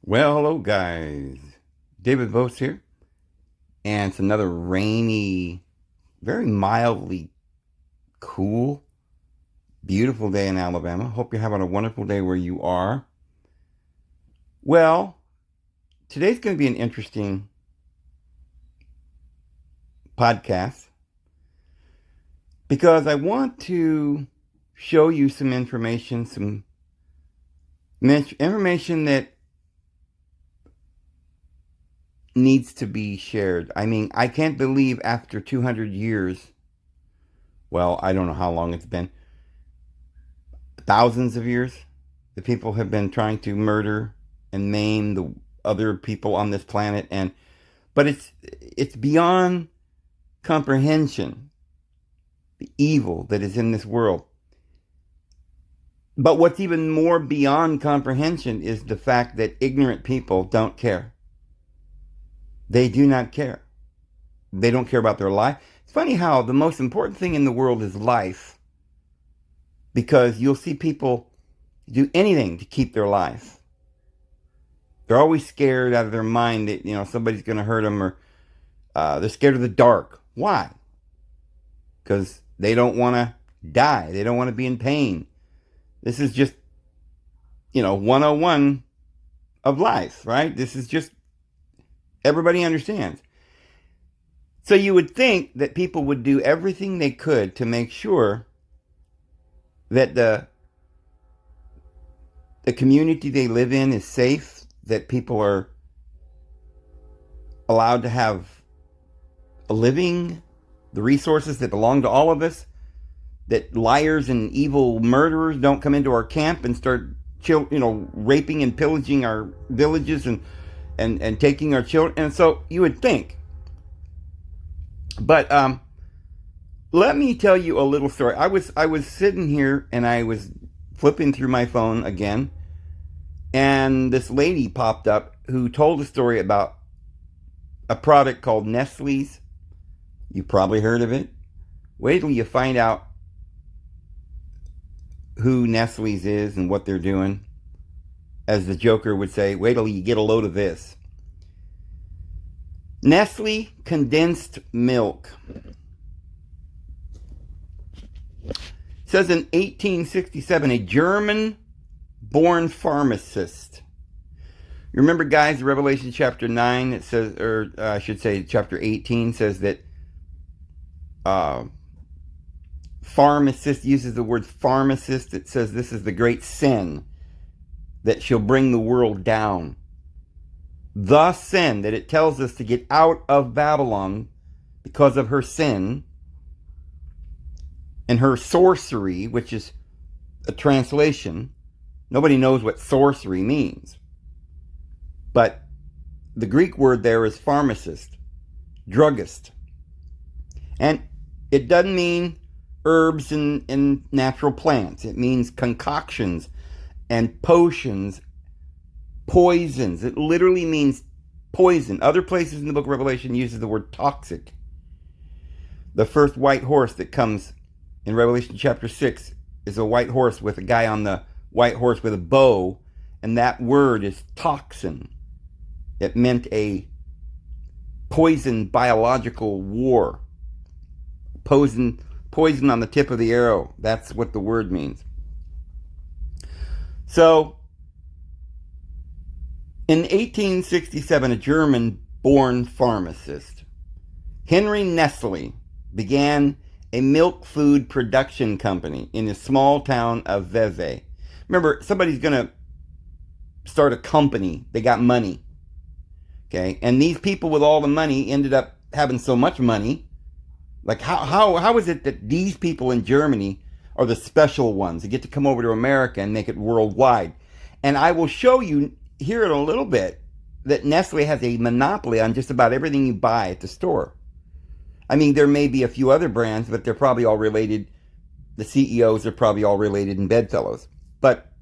Well, hello guys. David Vos here, and it's another rainy, very mildly cool, beautiful day in Alabama. Hope you're having a wonderful day where you are. Well, today's going to be an interesting podcast because I want to show you some information that needs to be shared. I mean, I can't believe after 200 years, well, I don't know how long it's been, thousands of years, the people have been trying to murder and maim the other people on this planet, but it's beyond comprehension, the evil that is in this world. But what's even more beyond comprehension is the fact that ignorant people don't care. They do not care. They don't care about their life. It's funny how the most important thing in the world is life, because you'll see people do anything to keep their life. They're always scared out of their mind that somebody's going to hurt them, or they're scared of the dark. Why? Because they don't want to die. They don't want to be in pain. This is just 101 of life, right? This is just, everybody understands. So you would think that people would do everything they could to make sure that the community they live in is safe, that people are allowed to have a living, the resources that belong to all of us, that liars and evil murderers don't come into our camp and start raping and pillaging our villages and taking our children. And so you would think. But let me tell you a little story. I was sitting here and I was flipping through my phone again, and this lady popped up who told a story about a product called Nestle's. You probably heard of it. Wait till you find out who Nestle's is and what they're doing. As the Joker would say, wait till you get a load of this. Nestle condensed milk. It says in 1867, a German-born pharmacist. You remember, guys, Revelation chapter 9, it says, or I should say chapter 18, says that pharmacist, uses the word pharmacist. It says this is the great sin that shall bring the world down. The sin that it tells us to get out of Babylon because of her sin and her sorcery, which is a translation. Nobody knows what sorcery means. But the Greek word there is pharmacist, druggist. And it doesn't mean herbs and natural plants. It means concoctions and potions, poisons. It literally means poison. Other places in the book of Revelation uses the word toxic. The first white horse that comes in Revelation chapter 6 is a white horse with a guy on the white horse with a bow, and that word is toxin. It meant a poison biological war. Poison on the tip of the arrow. That's what the word means. So, in 1867, a German-born pharmacist, Henry Nestle, began a milk food production company in the small town of Vevey. Remember, somebody's going to start a company. They got money. Okay? And these people with all the money ended up having so much money. Like, how is it that these people in Germany are the special ones that get to come over to America and make it worldwide? And I will show you here in a little bit that Nestle has a monopoly on just about everything you buy at the store. I mean, there may be a few other brands, but they're probably all related. The CEOs are probably all related in bedfellows. But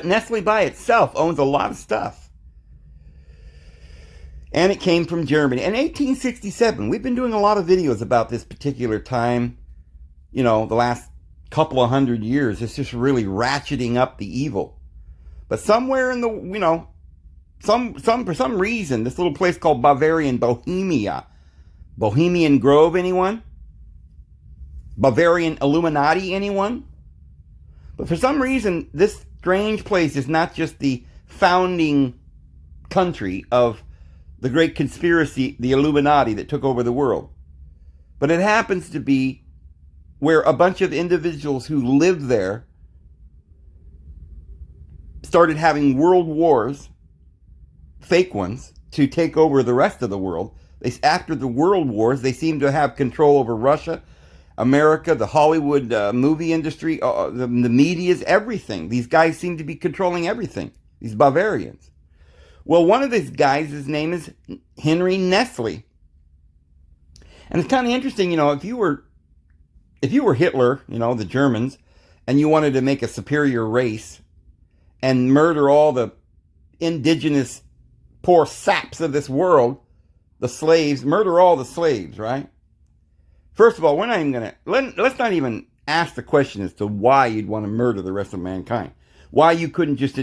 Nestle by itself owns a lot of stuff. And it came from Germany. In 1867, we've been doing a lot of videos about this particular time. The last couple of hundred years, it's just really ratcheting up the evil. But somewhere in the, for some reason, this little place called Bavarian, Bohemia. Bohemian Grove, anyone? Bavarian Illuminati, anyone? But for some reason, this strange place is not just the founding country of the great conspiracy, the Illuminati that took over the world. But it happens to be where a bunch of individuals who lived there started having world wars, fake ones, to take over the rest of the world. After the world wars, they seemed to have control over Russia, America, the Hollywood movie industry, the medias, everything. These guys seem to be controlling everything, these Bavarians. Well, one of these guys, his name is Henry Nestle. And it's kind of interesting, if you were Hitler, the Germans, and you wanted to make a superior race and murder all the indigenous poor saps of this world, the slaves, murder all the slaves, right? First of all, we're not even going to, let's not even ask the question as to why you'd want to murder the rest of mankind. Why you couldn't just,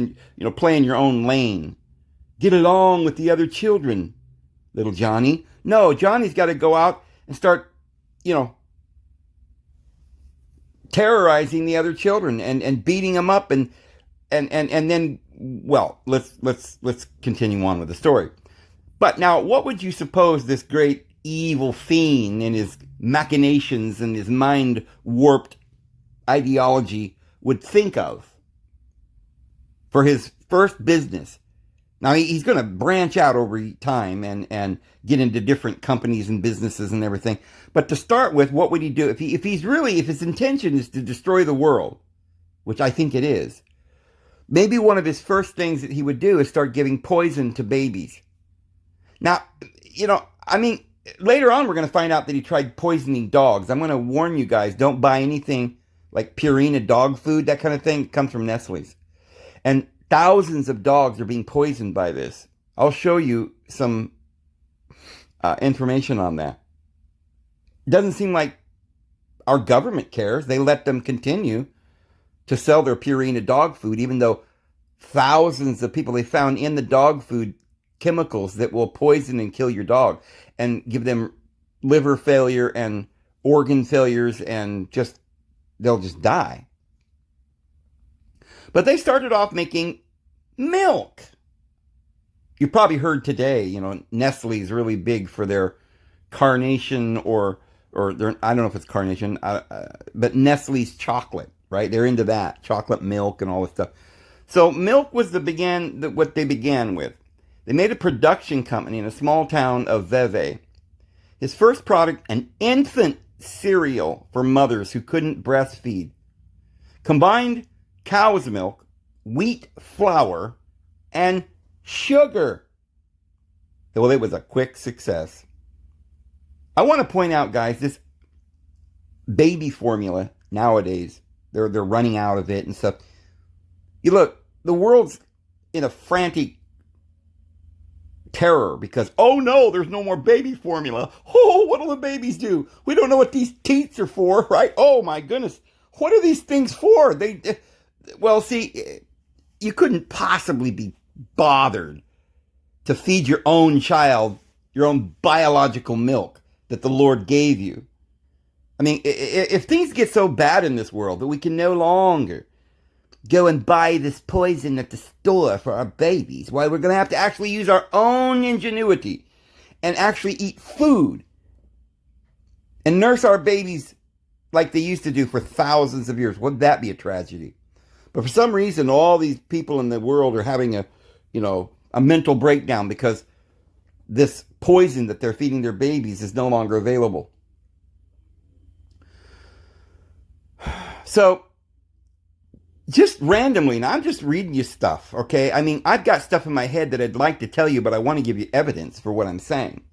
play in your own lane. Get along with the other children, little Johnny. No, Johnny's got to go out and start, terrorizing the other children and beating them up and then, well, let's continue on with the story. But now, what would you suppose this great evil fiend and his machinations and his mind-warped ideology would think of for his first business? Now, he's going to branch out over time and get into different companies and businesses and everything. But to start with, what would he do? If his intention is to destroy the world, which I think it is, maybe one of his first things that he would do is start giving poison to babies. Now, later on we're going to find out that he tried poisoning dogs. I'm going to warn you guys, don't buy anything like Purina dog food, that kind of thing. It comes from Nestle's. And thousands of dogs are being poisoned by this. I'll show you some information on that. It doesn't seem like our government cares. They let them continue to sell their Purina dog food, even though thousands of people, they found in the dog food chemicals that will poison and kill your dog and give them liver failure and organ failures and they'll just die. But they started off making milk. You probably heard today, Nestle is really big for their Carnation or their, I don't know if it's Carnation, but Nestle's chocolate, right? They're into that, chocolate milk and all this stuff. So milk was what they began with. They made a production company in a small town of Vevey. His first product, an infant cereal for mothers who couldn't breastfeed, combined cow's milk, wheat flour, and sugar. Well, it was a quick success. I want to point out, guys, this baby formula nowadays, they're running out of it and stuff. You look, the world's in a frantic terror because, oh no, there's no more baby formula. Oh, what'll the babies do? We don't know what these teats are for, right? Oh my goodness. What are these things for? Well, see, you couldn't possibly be bothered to feed your own child your own biological milk that the Lord gave you. I mean, if things get so bad in this world that we can no longer go and buy this poison at the store for our babies, why, we're going to have to actually use our own ingenuity and actually eat food and nurse our babies like they used to do for thousands of years. Wouldn't that be a tragedy? But for some reason, all these people in the world are having a mental breakdown because this poison that they're feeding their babies is no longer available. So, just randomly, now I'm just reading you stuff, okay? I mean, I've got stuff in my head that I'd like to tell you, but I want to give you evidence for what I'm saying.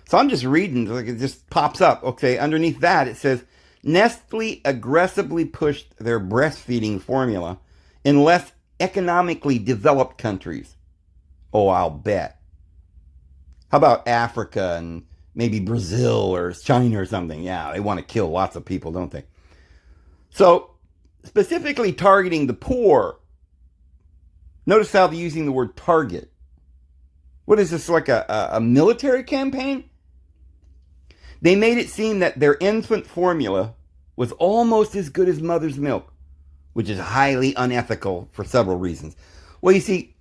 So I'm just reading, like it just pops up, okay? Underneath that, it says, Nestle aggressively pushed their breastfeeding formula in less economically developed countries. Oh, I'll bet. How about Africa and maybe Brazil or China or something? Yeah, they want to kill lots of people, don't they? So, specifically targeting the poor. Notice how they're using the word target. What is this, like a military campaign? They made it seem that their infant formula was almost as good as mother's milk, which is highly unethical for several reasons. Well, you see,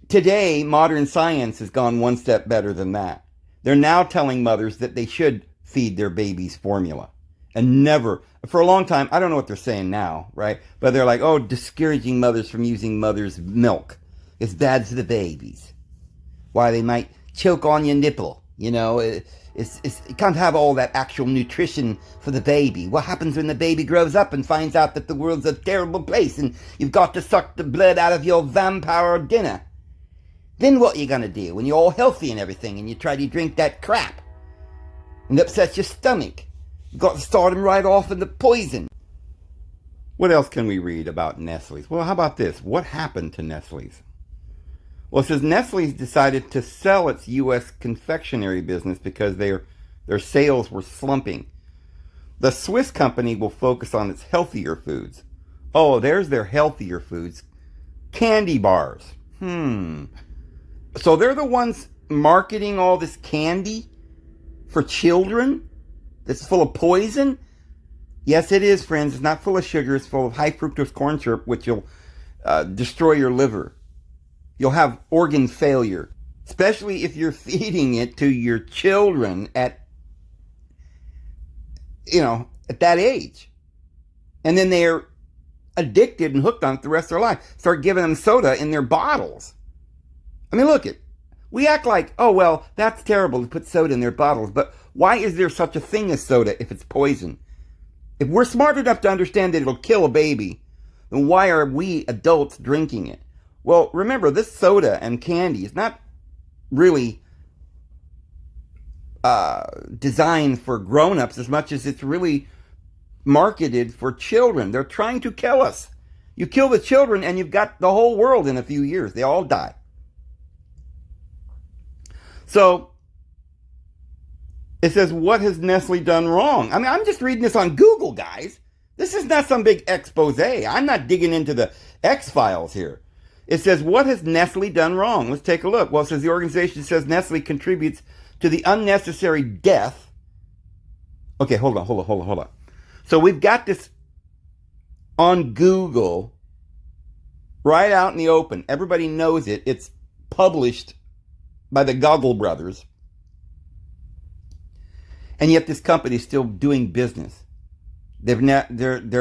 today modern science has gone one step better than that. They're now telling mothers that they should feed their babies formula. And never, for a long time, I don't know what they're saying now, right? But they're like, oh, discouraging mothers from using mother's milk. It's bad for the babies. Why, they might choke on your nipple, you know? It can't have all that actual nutrition for the baby. What happens when the baby grows up and finds out that the world's a terrible place and you've got to suck the blood out of your vampire dinner? Then what are you going to do when you're all healthy and everything and you try to drink that crap? And it upsets your stomach. You've got to start them right off in the poison. What else can we read about Nestle's? Well, how about this? What happened to Nestle's? Well, it says Nestle's decided to sell its U.S. confectionery business because their sales were slumping. The Swiss company will focus on its healthier foods. Oh, there's their healthier foods. Candy bars. So they're the ones marketing all this candy for children that's full of poison? Yes, it is, friends. It's not full of sugar. It's full of high fructose corn syrup, which will destroy your liver. You'll have organ failure, especially if you're feeding it to your children at that age. And then they're addicted and hooked on it the rest of their life. Start giving them soda in their bottles. I mean, look, we act like, oh, well, that's terrible to put soda in their bottles. But why is there such a thing as soda if it's poison? If we're smart enough to understand that it'll kill a baby, then why are we adults drinking it? Well, remember, this soda and candy is not really designed for grown-ups as much as it's really marketed for children. They're trying to kill us. You kill the children and you've got the whole world in a few years. They all die. So, it says, what has Nestle done wrong? I mean, I'm just reading this on Google, guys. This is not some big expose. I'm not digging into the X-Files here. It says, what has Nestle done wrong? Let's take a look. Well, it says the organization says Nestle contributes to the unnecessary death. Okay, hold on. So we've got this on Google right out in the open. Everybody knows it. It's published by the Goggle brothers. And yet this company is still doing business. They're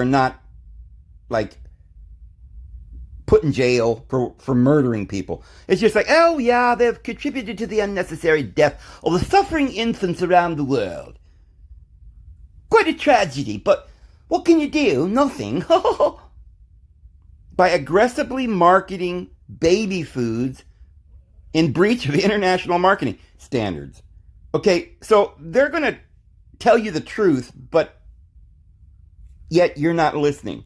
not like put in jail for murdering people. It's just like, oh yeah, they've contributed to the unnecessary death of the suffering infants around the world. Quite a tragedy, but what can you do? Nothing. By aggressively marketing baby foods in breach of international marketing standards. Okay, so they're going to tell you the truth, but yet you're not listening.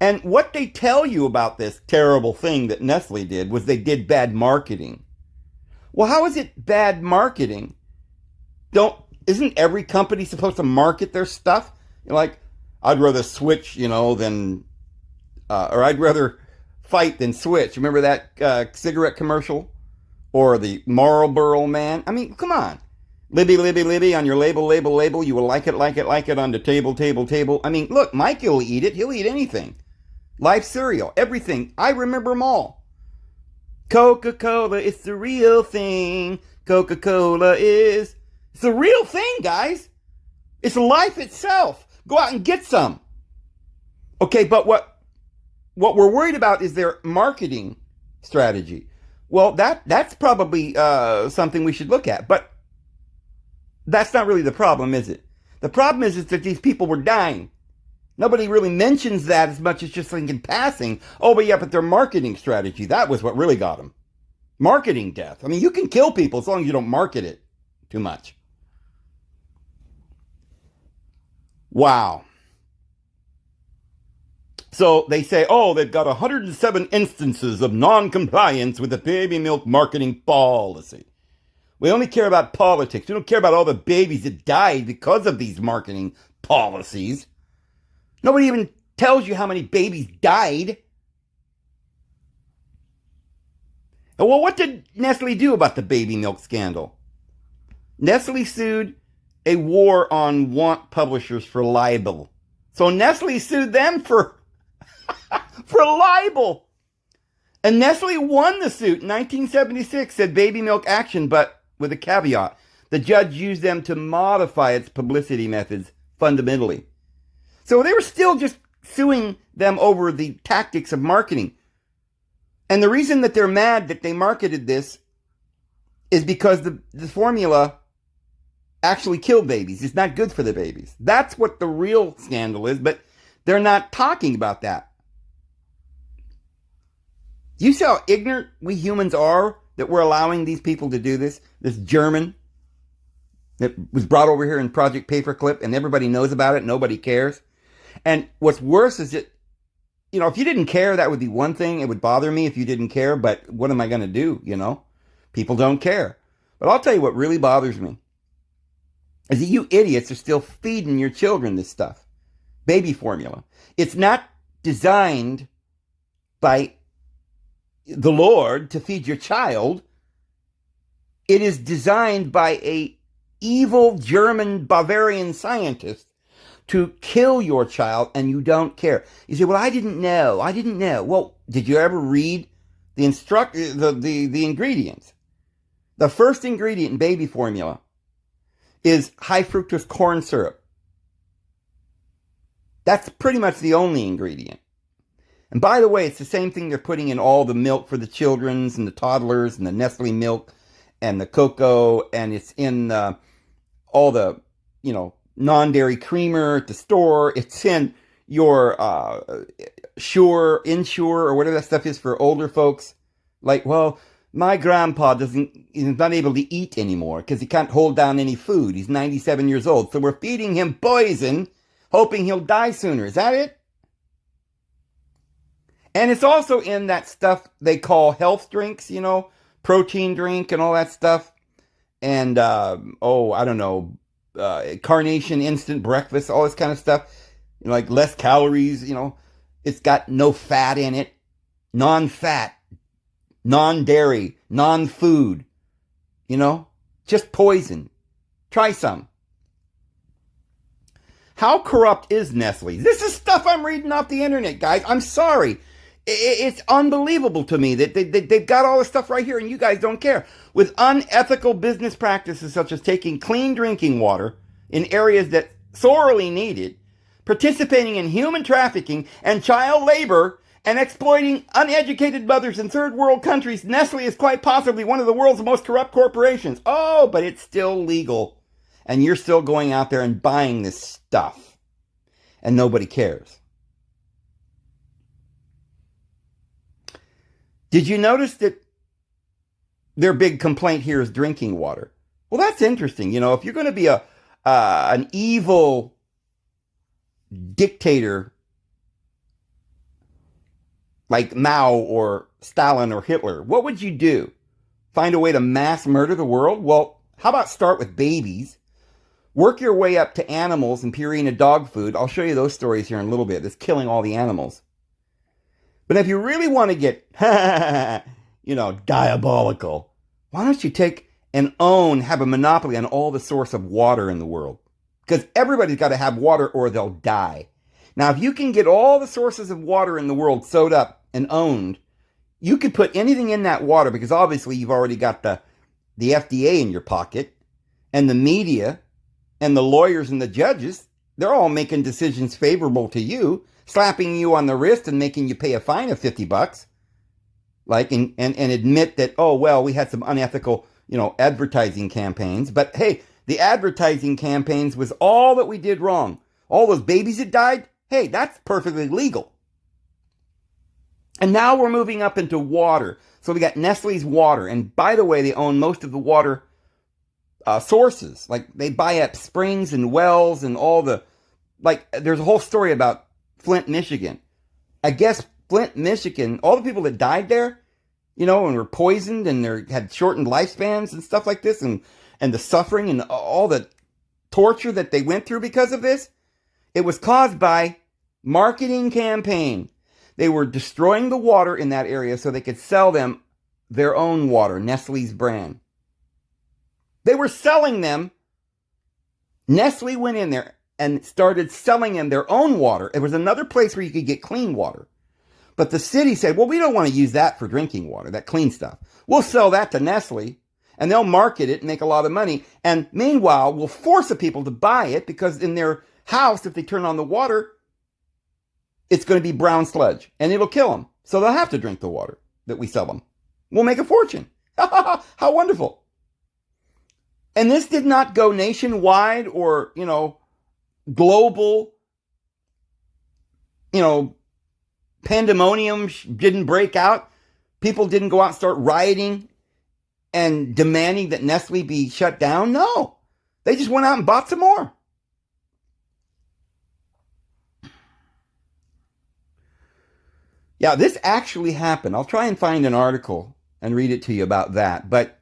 And what they tell you about this terrible thing that Nestle did was they did bad marketing. Well, how is it bad marketing? Isn't every company supposed to market their stuff? Like, I'd rather switch, than, or I'd rather fight than switch. Remember that cigarette commercial? Or the Marlboro Man? I mean, come on. Libby, Libby, Libby, on your label, label, label. You will like it on the table, table, table. I mean, look, Mike will eat it. He'll eat anything. Life cereal, everything. I remember them all. Coca-Cola, it's the real thing. Coca-Cola it's the real thing, guys. It's life itself. Go out and get some. Okay, but what we're worried about is their marketing strategy. Well, that's probably something we should look at. But that's not really the problem, is it? The problem is that these people were dying. Nobody really mentions that as much as just like in passing. Oh, but yeah, but their marketing strategy, that was what really got them. Marketing death. I mean, you can kill people as long as you don't market it too much. Wow. So they say, oh, they've got 107 instances of non-compliance with the baby milk marketing policy. We only care about politics. We don't care about all the babies that died because of these marketing policies. Nobody even tells you how many babies died. Well, what did Nestle do about the baby milk scandal? Nestle sued a war on want publishers for libel. So Nestle sued them for libel. And Nestle won the suit in 1976, said Baby Milk Action, but with a caveat. The judge used them to modify its publicity methods fundamentally. So they were still just suing them over the tactics of marketing. And the reason that they're mad that they marketed this is because the formula actually killed babies. It's not good for the babies. That's what the real scandal is, but they're not talking about that. You see how ignorant we humans are that we're allowing these people to do this? This German that was brought over here in Project Paperclip, and everybody knows about it. Nobody cares. And what's worse is that, if you didn't care, that would be one thing. It would bother me if you didn't care, but what am I going to do, People don't care. But I'll tell you what really bothers me is that you idiots are still feeding your children this stuff. Baby formula. It's not designed by the Lord to feed your child. It is designed by a evil German Bavarian scientist to kill your child, and you don't care. You say, well, I didn't know. Well, did you ever read the ingredients? The first ingredient in baby formula is high fructose corn syrup. That's pretty much the only ingredient. And by the way, it's the same thing they're putting in all the milk for the children's and the toddlers and the Nestle milk and the cocoa, and it's in all the, non-dairy creamer at the store. It's in your Ensure, or whatever that stuff is for older folks. Like, well, my grandpa is not able to eat anymore because he can't hold down any food. He's 97 years old. So we're feeding him poison, hoping he'll die sooner. Is that it? And it's also in that stuff they call health drinks, protein drink and all that stuff. And, Carnation instant breakfast, all this kind of stuff. Like less calories, It's got no fat in it. Non-fat. Non-dairy. Non-food. Just poison. Try some. How corrupt is Nestle? This is stuff I'm reading off the internet, guys. I'm sorry. It's unbelievable to me that they've got all this stuff right here and you guys don't care. With unethical business practices such as taking clean drinking water in areas that sorely need it, participating in human trafficking and child labor, and exploiting uneducated mothers in third world countries, Nestle is quite possibly one of the world's most corrupt corporations. Oh, but it's still legal. And you're still going out there and buying this stuff. And nobody cares. Did you notice that their big complaint here is drinking water? Well, that's interesting. If you're going to be an evil dictator like Mao or Stalin or Hitler, what would you do? Find a way to mass murder the world? Well, how about start with babies? Work your way up to animals and Purina dog food. I'll show you those stories here in a little bit. That's killing all the animals. But if you really want to get, diabolical, why don't you take and have a monopoly on all the source of water in the world? Because everybody's got to have water or they'll die. Now, if you can get all the sources of water in the world sewed up and owned, you could put anything in that water because obviously you've already got the FDA in your pocket and the media and the lawyers and the judges. They're all making decisions favorable to you, slapping you on the wrist and making you pay a fine of $50, and admit that, oh, well, we had some unethical, advertising campaigns. But hey, the advertising campaigns was all that we did wrong. All those babies that died, hey, that's perfectly legal. And now we're moving up into water. So we got Nestle's water. And by the way, they own most of the water sources. Like they buy up springs and wells and all there's a whole story about Flint, Michigan. I guess Flint, Michigan, all the people that died there, and were poisoned and had shortened lifespans and stuff like this, and the suffering and all the torture that they went through because of this, it was caused by marketing campaign. They were destroying the water in that area so they could sell them their own water, Nestle's brand. They were selling them. Nestle went in there and started selling them their own water. It was another place where you could get clean water. But the city said, well, we don't want to use that for drinking water, that clean stuff. We'll sell that to Nestle, and they'll market it and make a lot of money. And meanwhile, we'll force the people to buy it because in their house, if they turn on the water, it's going to be brown sludge, and it'll kill them. So they'll have to drink the water that we sell them. We'll make a fortune. How wonderful. And this did not go nationwide or, global, pandemonium didn't break out. People didn't go out and start rioting and demanding that Nestle be shut down. No, they just went out and bought some more. Yeah, this actually happened. I'll try and find an article and read it to you about that. But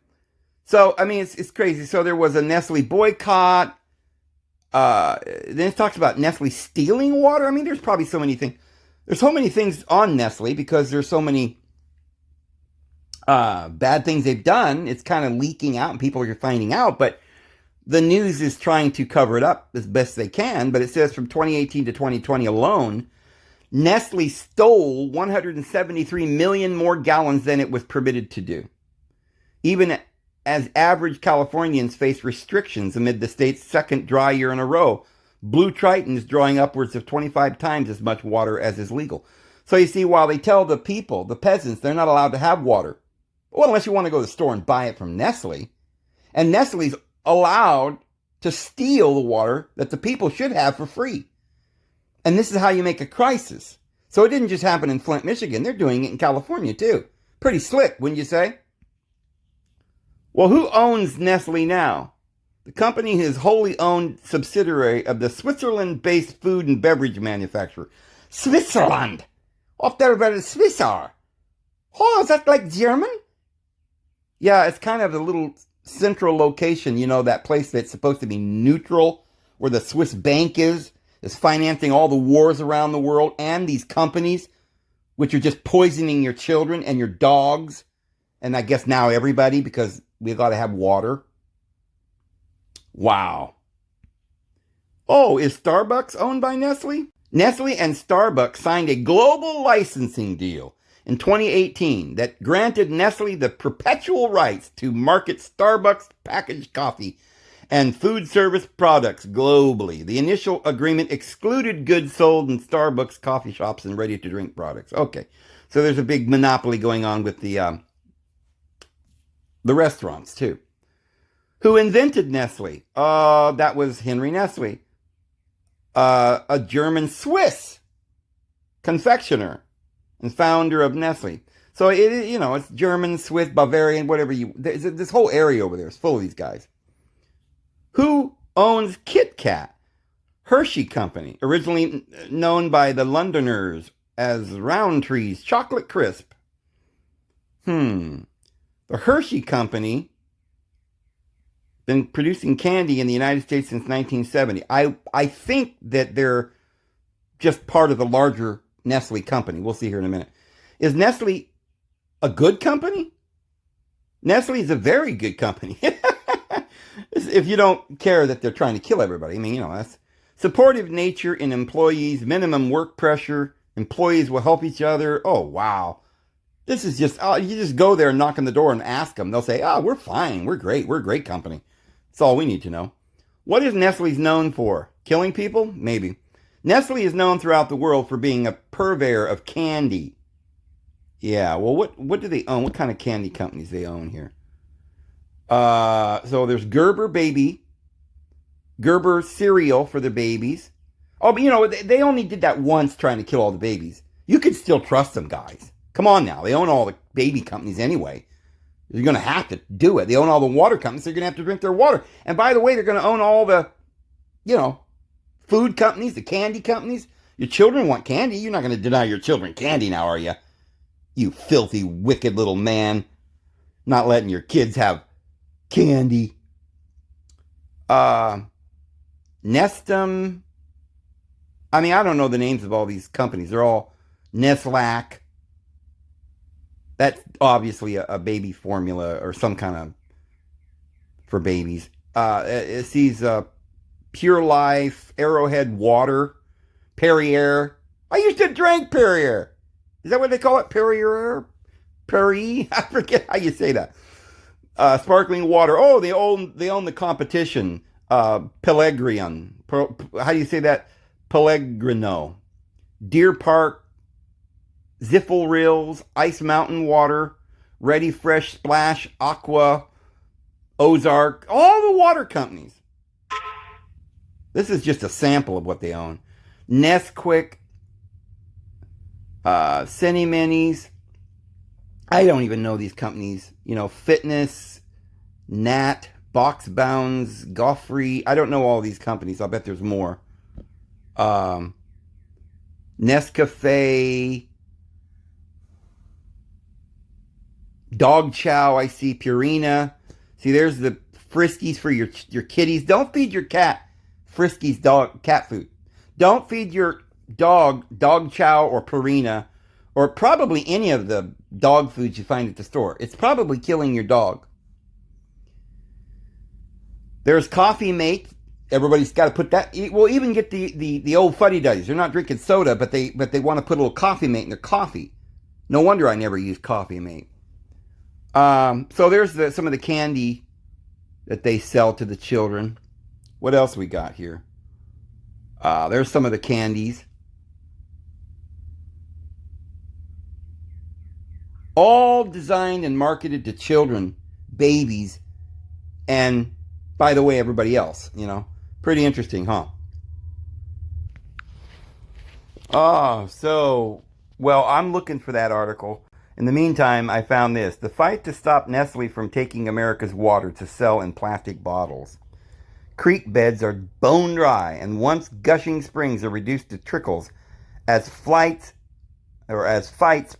so, I mean, it's crazy. So there was a Nestle boycott. Then it talks about Nestle stealing water. I mean, there's probably so many things. There's so many things on Nestle because there's so many bad things they've done. It's kind of leaking out and people are finding out. But the news is trying to cover it up as best they can. But it says from 2018 to 2020 alone, Nestle stole 173 million more gallons than it was permitted to do. Even as average Californians face restrictions amid the state's second dry year in a row, Blue Triton is drawing upwards of 25 times as much water as is legal. So you see, while they tell the people, the peasants, they're not allowed to have water, well, unless you want to go to the store and buy it from Nestle, and Nestle's allowed to steal the water that the people should have for free. And this is how you make a crisis. So it didn't just happen in Flint, Michigan. They're doing it in California, too. Pretty slick, wouldn't you say? Well, who owns Nestle now? The company is wholly owned subsidiary of the Switzerland-based food and beverage manufacturer. Switzerland! Off there where the Swiss are. Oh, is that like German? Yeah, it's kind of a little central location, that place that's supposed to be neutral, where the Swiss bank is financing all the wars around the world, and these companies, which are just poisoning your children and your dogs, and I guess now everybody, because we got to have water. Wow. Oh, is Starbucks owned by Nestle? Nestle and Starbucks signed a global licensing deal in 2018 that granted Nestle the perpetual rights to market Starbucks packaged coffee and food service products globally. The initial agreement excluded goods sold in Starbucks coffee shops and ready-to-drink products. Okay, so there's a big monopoly going on with the restaurants, too. Who invented Nestle? That was Henry Nestle, a German-Swiss confectioner and founder of Nestle. So, it's German, Swiss, Bavarian, whatever this whole area over there is full of these guys. Who owns Kit Kat? Hershey Company, originally known by the Londoners as Roundtree's Chocolate Crisp. The Hershey Company been producing candy in the United States since 1970. I think that they're just part of the larger Nestle company. We'll see here in a minute. Is Nestle a good company? Nestle is a very good company. If you don't care that they're trying to kill everybody. I mean, that's supportive nature in employees, minimum work pressure, employees will help each other. Oh, wow. This is just, you just go there and knock on the door and ask them. They'll say, we're fine. We're great. We're a great company. That's all we need to know. What is Nestle's known for? Killing people? Maybe. Nestle is known throughout the world for being a purveyor of candy. Yeah, well, what do they own? What kind of candy companies they own here? So there's Gerber cereal for the babies. Oh, but they only did that once trying to kill all the babies. You could still trust them, guys. Come on now. They own all the baby companies anyway. You're going to have to do it. They own all the water companies. So you're going to have to drink their water. And by the way, they're going to own all the, food companies, the candy companies. Your children want candy. You're not going to deny your children candy now, are you? You filthy, wicked little man. Not letting your kids have candy. Nestum. I mean, I don't know the names of all these companies. They're all Nestle. That's obviously a baby formula or some kind of for babies. It's these Pure Life, Arrowhead Water, Perrier. I used to drink Perrier. Is that what they call it? Perrier? Perrier? I forget how you say that. Sparkling water. Oh, they own the competition. Pellegrin. How do you say that? Pellegrino. Deer Park, Ziffel Rills, Ice Mountain Water, Ready Fresh Splash, Aqua, Ozark, all the water companies. This is just a sample of what they own. Nesquik, Cine Minis. I don't even know these companies. Fitness, Nat, Box Bounds, Goffrey. I don't know all these companies. I'll bet there's more. Nescafe, Dog Chow, I see, Purina. See, there's the Friskies for your kitties. Don't feed your cat Friskies cat food. Don't feed your Dog Chow or Purina, or probably any of the dog foods you find at the store. It's probably killing your dog. There's Coffee Mate. Everybody's got to put that. We'll even get the old fuddy-duddies. They're not drinking soda, but they want to put a little Coffee Mate in their coffee. No wonder I never use Coffee Mate. So there's some of the candy that they sell to the children. What else we got here? There's some of the candies. All designed and marketed to children, babies, and, by the way, everybody else, Pretty interesting, huh? Well, I'm looking for that article. In the meantime, I found this. The fight to stop Nestle from taking America's water to sell in plastic bottles. Creek beds are bone dry, and once gushing springs are reduced to trickles as fights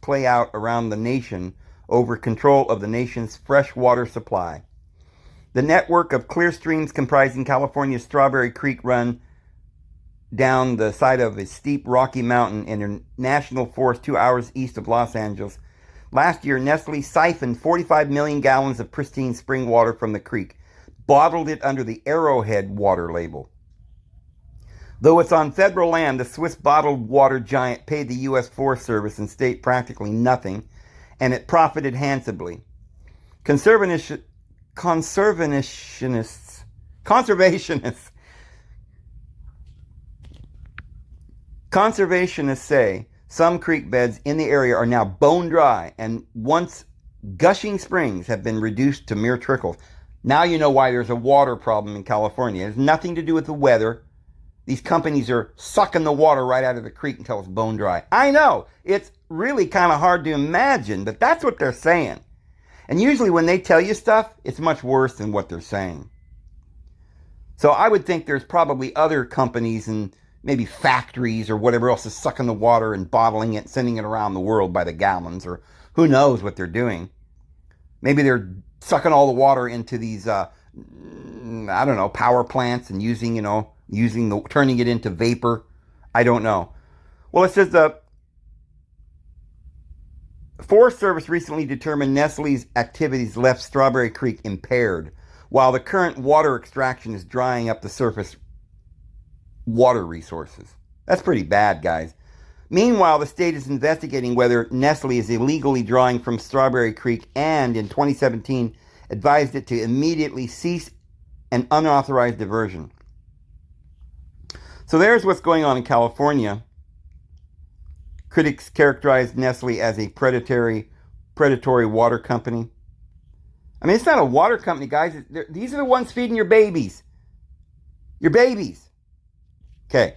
play out around the nation over control of the nation's fresh water supply. The network of clear streams comprising California's Strawberry Creek run down the side of a steep rocky mountain in a national forest 2 hours east of Los Angeles. Last year, Nestle siphoned 45 million gallons of pristine spring water from the creek, bottled it under the Arrowhead water label. Though it's on federal land, the Swiss bottled water giant paid the U.S. Forest Service and state practically nothing, and it profited handsomely. Conservationists say some creek beds in the area are now bone dry, and once gushing springs have been reduced to mere trickles. Now you know why there's a water problem in California. It has nothing to do with the weather. These companies are sucking the water right out of the creek until it's bone dry. I know, it's really kind of hard to imagine, but that's what they're saying. And usually when they tell you stuff, it's much worse than what they're saying. So I would think there's probably other companies and maybe factories or whatever else is sucking the water and bottling it, sending it around the world by the gallons, or who knows what they're doing. Maybe they're sucking all the water into these, power plants and turning it into vapor. I don't know. Well, it says the Forest Service recently determined Nestle's activities left Strawberry Creek impaired, while the current water extraction is drying up the surface water resources. That's pretty bad, guys. Meanwhile, the state is investigating whether Nestle is illegally drawing from Strawberry Creek and, in 2017, advised it to immediately cease an unauthorized diversion. So there's what's going on in California. Critics characterize Nestle as a predatory water company. I mean, it's not a water company, guys. These are the ones feeding your babies. Your babies. Okay.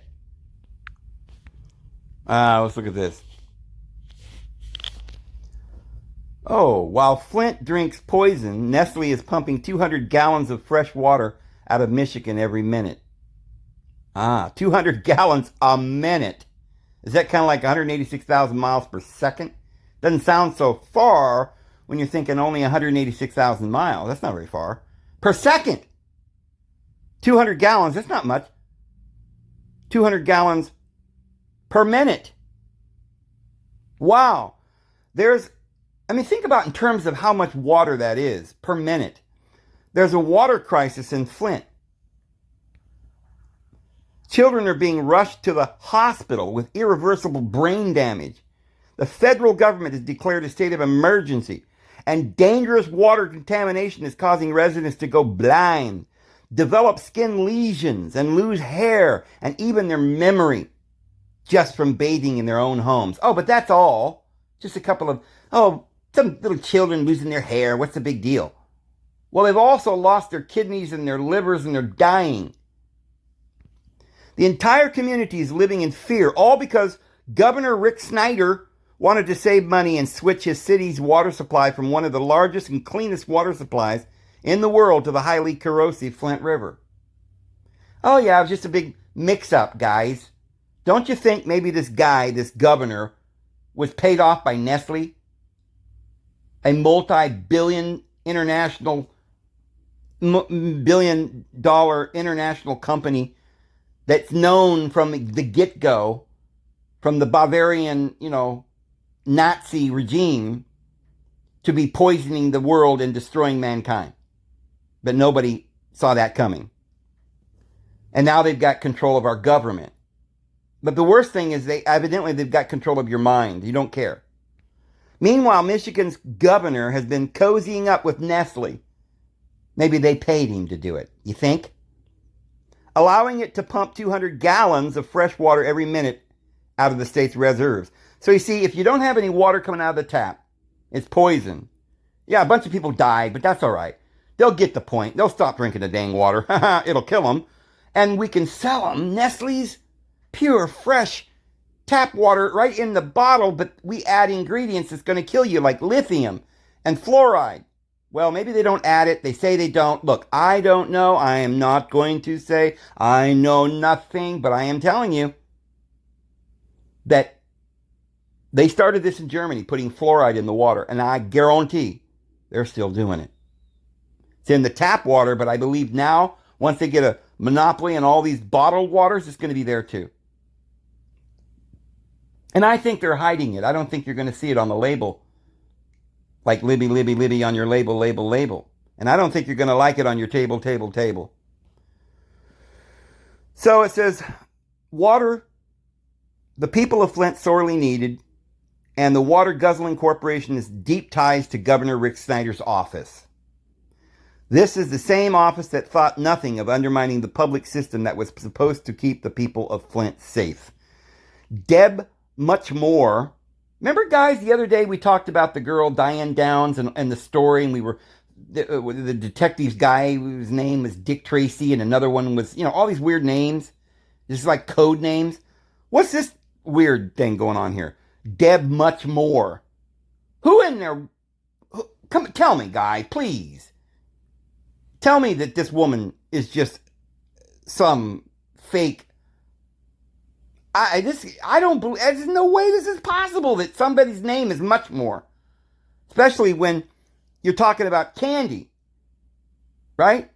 Let's look at this. Oh, while Flint drinks poison, Nestle is pumping 200 gallons of fresh water out of Michigan every minute. 200 gallons a minute. Is that kind of like 186,000 miles per second? Doesn't sound so far when you're thinking only 186,000 miles. That's not very far. Per second. 200 gallons, that's not much. 200 gallons per minute. Wow. There's I mean, think about in terms of how much water that is per minute. There's a water crisis in Flint. Children are being rushed to the hospital with irreversible brain damage. The federal government has declared a state of emergency, and dangerous water contamination is causing residents to go blind, develop skin lesions, and lose hair and even their memory just from bathing in their own homes. Oh, but that's all. Just a couple of, some little children losing their hair. What's the big deal? Well, they've also lost their kidneys and their livers and they're dying. The entire community is living in fear, all because Governor Rick Snyder wanted to save money and switch his city's water supply from one of the largest and cleanest water supplies in the world to the highly corrosive Flint River. Oh yeah, it was just a big mix-up, guys. Don't you think maybe this guy, this governor, was paid off by Nestle? A multi-billion billion-dollar international company that's known from the get-go, from the Bavarian, Nazi regime, to be poisoning the world and destroying mankind. But nobody saw that coming. And now they've got control of our government. But the worst thing is they've got control of your mind. You don't care. Meanwhile, Michigan's governor has been cozying up with Nestle. Maybe they paid him to do it. You think? Allowing it to pump 200 gallons of fresh water every minute out of the state's reserves. So you see, if you don't have any water coming out of the tap, it's poison. Yeah, a bunch of people died, but that's all right. They'll get the point. They'll stop drinking the dang water. It'll kill them. And we can sell them Nestle's pure, fresh tap water right in the bottle, but we add ingredients that's going to kill you, like lithium and fluoride. Well, maybe they don't add it. They say they don't. Look, I don't know. I am not going to say I know nothing, but I am telling you that they started this in Germany, putting fluoride in the water, and I guarantee they're still doing it. It's in the tap water, but I believe now, once they get a monopoly on all these bottled waters, it's going to be there too. And I think they're hiding it. I don't think you're going to see it on the label. Like Libby, Libby, Libby on your label, label, label. And I don't think you're going to like it on your table, table, table. So it says, water, the people of Flint sorely needed, and the water guzzling corporation has deep ties to Governor Rick Snyder's office. This is the same office that thought nothing of undermining the public system that was supposed to keep the people of Flint safe. Deb Much More. Remember, guys, the other day we talked about the girl Diane Downs and the story, and we were the detective's guy whose name was Dick Tracy, and another one was, all these weird names. This is like code names. What's this weird thing going on here? Deb Much More. Who in there? Come tell me, guy, please. Tell me that this woman is just some fake. I don't believe. There's no way this is possible that somebody's name is Much More, especially when you're talking about candy, right?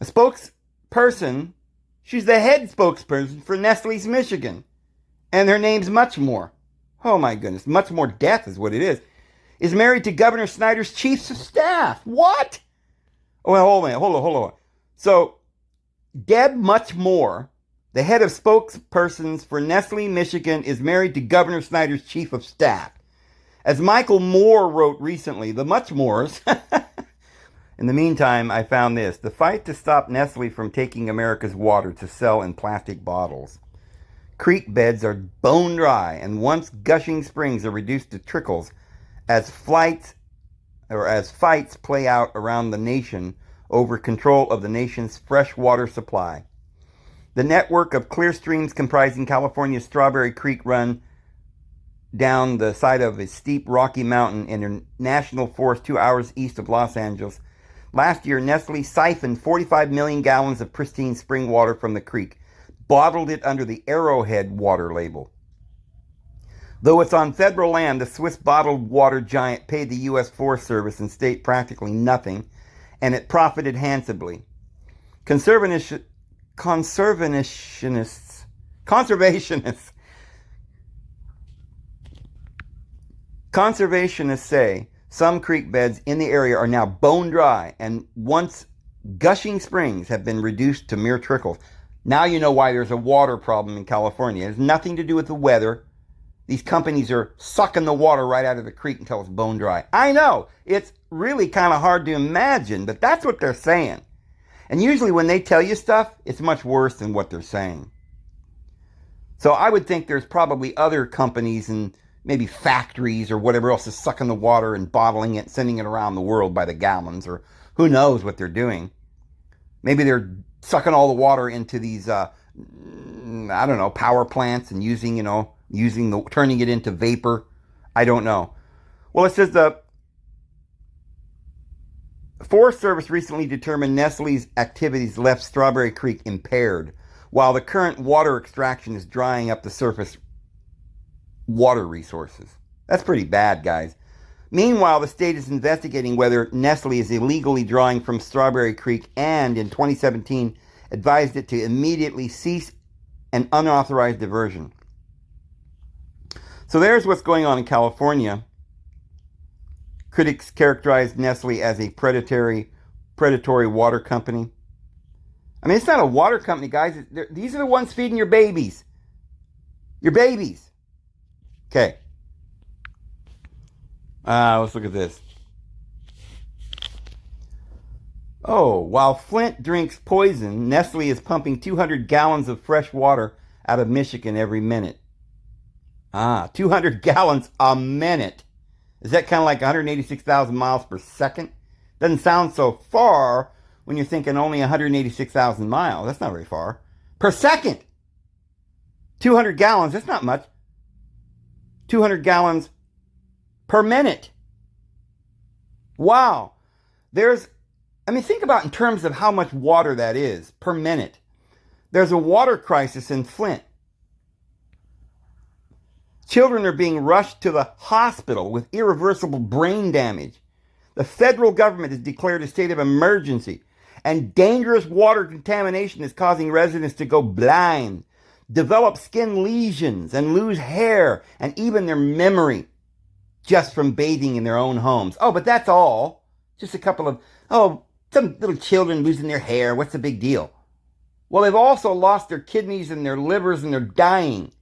A spokesperson. She's the head spokesperson for Nestle's Michigan, and her name's Much More. Oh my goodness, Much More Death is what it is. Is married to Governor Snyder's chief of staff. What? Oh, hold on. So, Deb Much More, the head of spokespersons for Nestle Michigan, is married to Governor Snyder's chief of staff. As Michael Moore wrote recently, the Much Mores. In the meantime, I found this. The fight to stop Nestle from taking America's water to sell in plastic bottles. Creek beds are bone dry, and once gushing springs are reduced to trickles as fights play out around the nation over control of the nation's fresh water supply. The network of clear streams comprising California's Strawberry Creek run down the side of a steep rocky mountain in a national forest 2 hours east of Los Angeles. Last year, Nestle siphoned 45 million gallons of pristine spring water from the creek, bottled it under the Arrowhead water label. Though it's on federal land, the Swiss bottled water giant paid the U.S. Forest Service and state practically nothing, and it profited handsomely. Conservationists Conservationists say some creek beds in the area are now bone dry, and once gushing springs have been reduced to mere trickles. Now you know why there's a water problem in California. It has nothing to do with the weather. These companies are sucking the water right out of the creek until it's bone dry. I know, it's really kind of hard to imagine, but that's what they're saying. And usually when they tell you stuff, it's much worse than what they're saying. So I would think there's probably other companies and maybe factories or whatever else is sucking the water and bottling it, sending it around the world by the gallons, or who knows what they're doing. Maybe they're sucking all the water into these, power plants and turning it into vapor. I don't know. Well, it says the Forest Service recently determined Nestle's activities left Strawberry Creek impaired, while the current water extraction is drying up the surface water resources. That's pretty bad, guys. Meanwhile, the state is investigating whether Nestle is illegally drawing from Strawberry Creek and, in 2017, advised it to immediately cease an unauthorized diversion. So there's what's going on in California. Critics characterized Nestle as a predatory water company. I mean, it's not a water company, guys. These are the ones feeding your babies. Your babies. Okay. Let's look at this. Oh, while Flint drinks poison, Nestle is pumping 200 gallons of fresh water out of Michigan every minute. 200 gallons a minute. Is that kind of like 186,000 miles per second? Doesn't sound so far when you're thinking only 186,000 miles. That's not very far. Per second. 200 gallons, that's not much. 200 gallons per minute. Wow. Think about in terms of how much water that is per minute. There's a water crisis in Flint. Children are being rushed to the hospital with irreversible brain damage. The federal government has declared a state of emergency, and dangerous water contamination is causing residents to go blind, develop skin lesions, and lose hair and even their memory just from bathing in their own homes. Oh, but that's all. Just a couple of, some little children losing their hair. What's the big deal? Well, they've also lost their kidneys and their livers, and they're dying.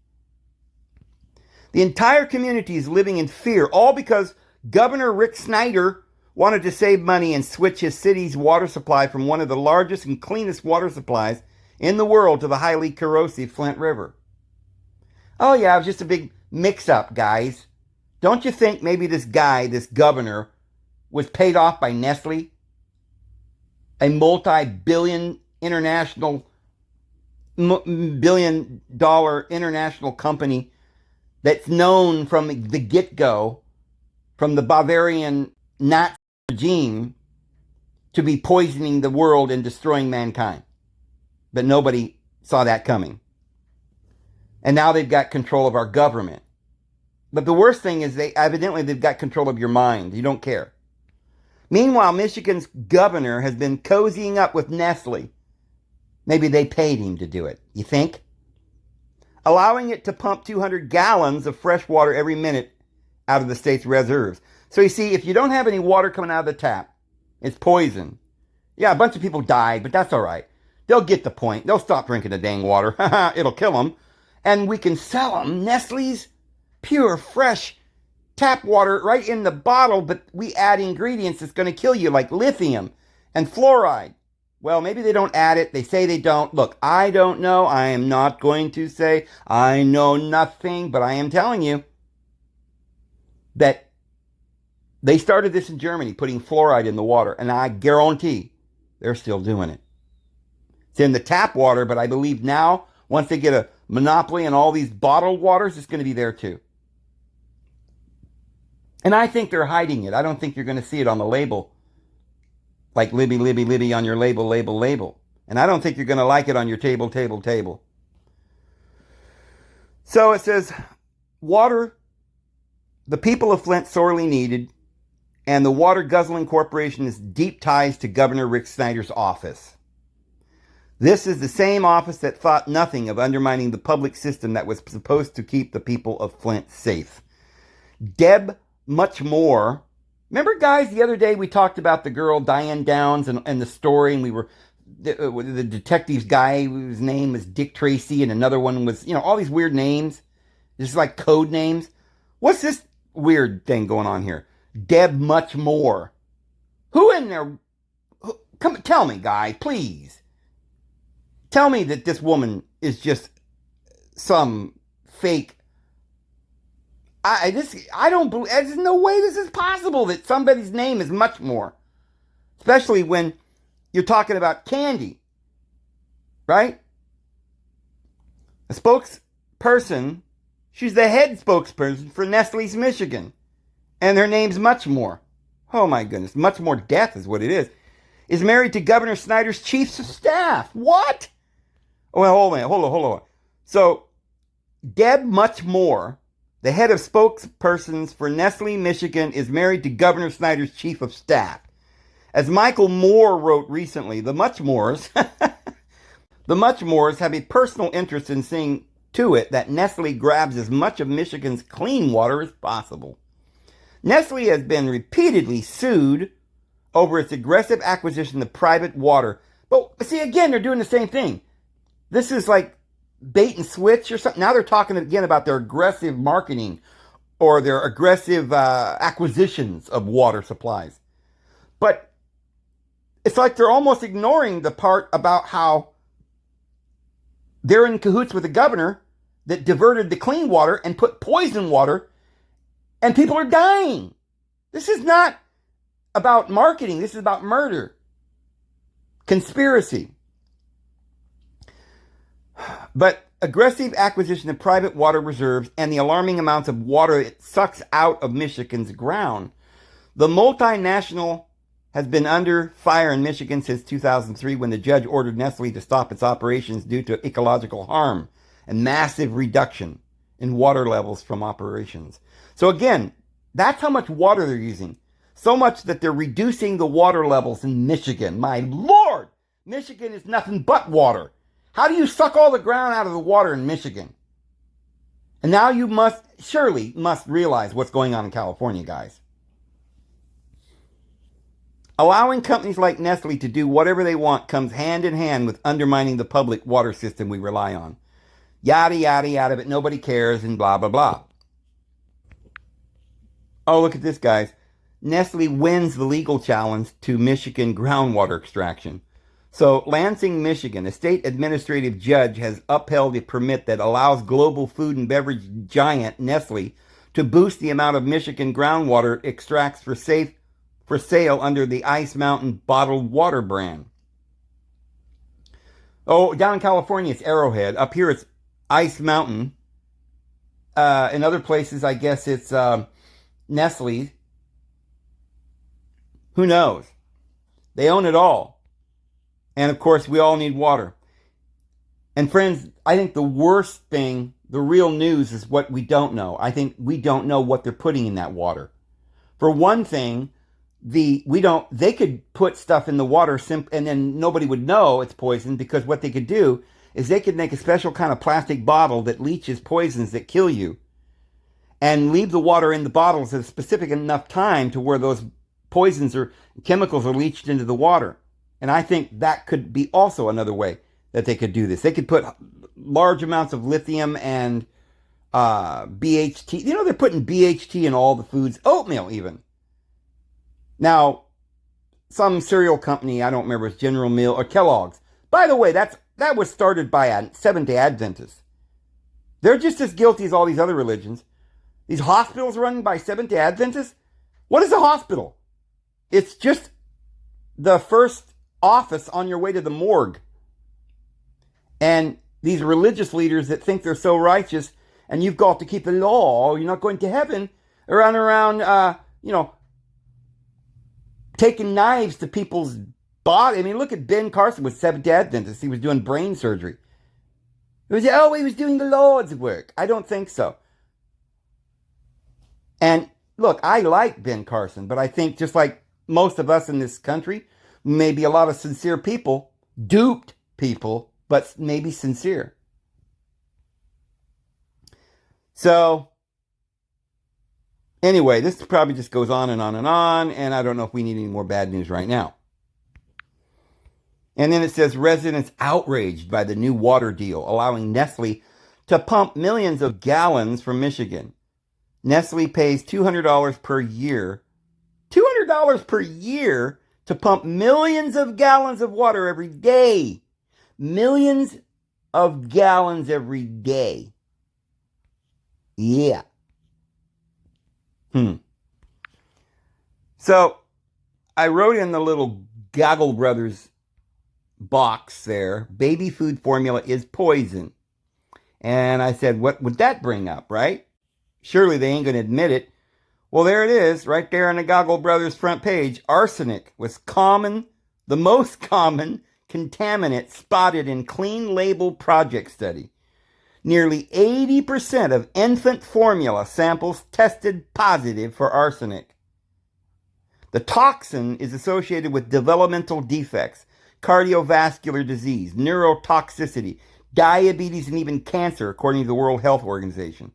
The entire community is living in fear, all because Governor Rick Snyder wanted to save money and switch his city's water supply from one of the largest and cleanest water supplies in the world to the highly corrosive Flint River. Oh yeah, it was just a big mix-up, guys. Don't you think maybe this governor, was paid off by Nestle? A multi-billion billion-dollar international company that's known from the get-go, from the Bavarian Nazi regime, to be poisoning the world and destroying mankind. But nobody saw that coming. And now they've got control of our government. But the worst thing is they've got control of your mind. You don't care. Meanwhile, Michigan's governor has been cozying up with Nestle. Maybe they paid him to do it. You think? Allowing it to pump 200 gallons of fresh water every minute out of the state's reserves. So you see, if you don't have any water coming out of the tap, it's poison. Yeah, a bunch of people died, but that's all right. They'll get the point. They'll stop drinking the dang water. It'll kill them. And we can sell them Nestle's pure, fresh tap water right in the bottle, but we add ingredients that's going to kill you, like lithium and fluoride. Well, maybe they don't add it. They say they don't. Look, I don't know. I am not going to say I know nothing, but I am telling you that they started this in Germany, putting fluoride in the water, and I guarantee they're still doing it. It's in the tap water, but I believe now, once they get a monopoly on all these bottled waters, it's going to be there too. And I think they're hiding it. I don't think you're going to see it on the label. Like Libby, Libby, Libby on your label, label, label. And I don't think you're going to like it on your table, table, table. So it says, water, the people of Flint sorely needed, and the water guzzling corporation has deep ties to Governor Rick Snyder's office. This is the same office that thought nothing of undermining the public system that was supposed to keep the people of Flint safe. Deb much more. Remember, guys, the other day we talked about the girl Diane Downs and the story, and we were the detective's guy whose name was Dick Tracy, and another one was, all these weird names. Just like code names. What's this weird thing going on here? Deb Much More. Who in there? Come tell me, guy, please. Tell me that this woman is just some fake. I don't believe. There's no way this is possible that somebody's name is Much More, especially when you're talking about candy, right? A spokesperson. She's the head spokesperson for Nestle's Michigan, and her name's Much More. Oh my goodness, Much More Death is what it is. Is married to Governor Snyder's chief of staff. What? Oh, well, hold on. So, Deb Much More, the head of spokespersons for Nestle Michigan, is married to Governor Snyder's chief of staff. As Michael Moore wrote recently, the Much Mores have a personal interest in seeing to it that Nestle grabs as much of Michigan's clean water as possible. Nestle has been repeatedly sued over its aggressive acquisition of private water. But see, again, they're doing the same thing. This is like bait and switch or something. Now they're talking again about their aggressive marketing or their aggressive acquisitions of water supplies. But it's like they're almost ignoring the part about how they're in cahoots with the governor that diverted the clean water and put poison water, and people are dying. This is not about marketing. This is about murder. Conspiracy. But aggressive acquisition of private water reserves and the alarming amounts of water it sucks out of Michigan's ground. The multinational has been under fire in Michigan since 2003 when the judge ordered Nestle to stop its operations due to ecological harm and massive reduction in water levels from operations. So again, that's how much water they're using. So much that they're reducing the water levels in Michigan. My Lord! Michigan is nothing but water. How do you suck all the ground out of the water in Michigan? And now you surely must realize what's going on in California, guys. Allowing companies like Nestle to do whatever they want comes hand in hand with undermining the public water system we rely on. Yada, yada, yada, but nobody cares and blah, blah, blah. Oh, look at this, guys. Nestle wins the legal challenge to Michigan groundwater extraction. So, Lansing, Michigan, a state administrative judge has upheld a permit that allows global food and beverage giant Nestle to boost the amount of Michigan groundwater it extracts for sale under the Ice Mountain bottled water brand. Oh, down in California, it's Arrowhead. Up here, it's Ice Mountain. In other places, I guess it's Nestle. Who knows? They own it all. And of course, we all need water. And friends, I think the worst thing, the real news, is what we don't know. I think we don't know what they're putting in that water. For one thing, they could put stuff in the water and then nobody would know it's poison, because what they could do is they could make a special kind of plastic bottle that leaches poisons that kill you and leave the water in the bottles at a specific enough time to where those poisons or chemicals are leached into the water. And I think that could be also another way that they could do this. They could put large amounts of lithium and BHT. They're putting BHT in all the foods, oatmeal even. Now, some cereal company, I don't remember, it's General Mills or Kellogg's. By the way, that was started by a Seventh-day Adventists. They're just as guilty as all these other religions. These hospitals run by Seventh-day Adventists? What is a hospital? It's just the first office on your way to the morgue. And these religious leaders that think they're so righteous, and you've got to keep the law, or you're not going to heaven, around, taking knives to people's body. I mean, look at Ben Carson with Seventh-day Adventists. He was doing brain surgery. He was doing the Lord's work. I don't think so. And look, I like Ben Carson, but I think just like most of us in this country, maybe a lot of sincere people, duped people, but maybe sincere. So, Anyway, this probably just goes on and on and on, and I don't know if we need any more bad news right now. And then it says residents outraged by the new water deal, allowing Nestle to pump millions of gallons from Michigan. Nestle pays $200 per year. $200 per year to pump millions of gallons of water every day. Millions of gallons every day. Yeah. So I wrote in the little Goggle Brothers box there, baby food formula is poison. And I said, what would that bring up, right? Surely they ain't going to admit it. Well, there it is, right there on the Goggle Brothers front page. Arsenic was the most common contaminant spotted in Clean Label Project study. Nearly 80% of infant formula samples tested positive for arsenic. The toxin is associated with developmental defects, cardiovascular disease, neurotoxicity, diabetes, and even cancer, according to the World Health Organization.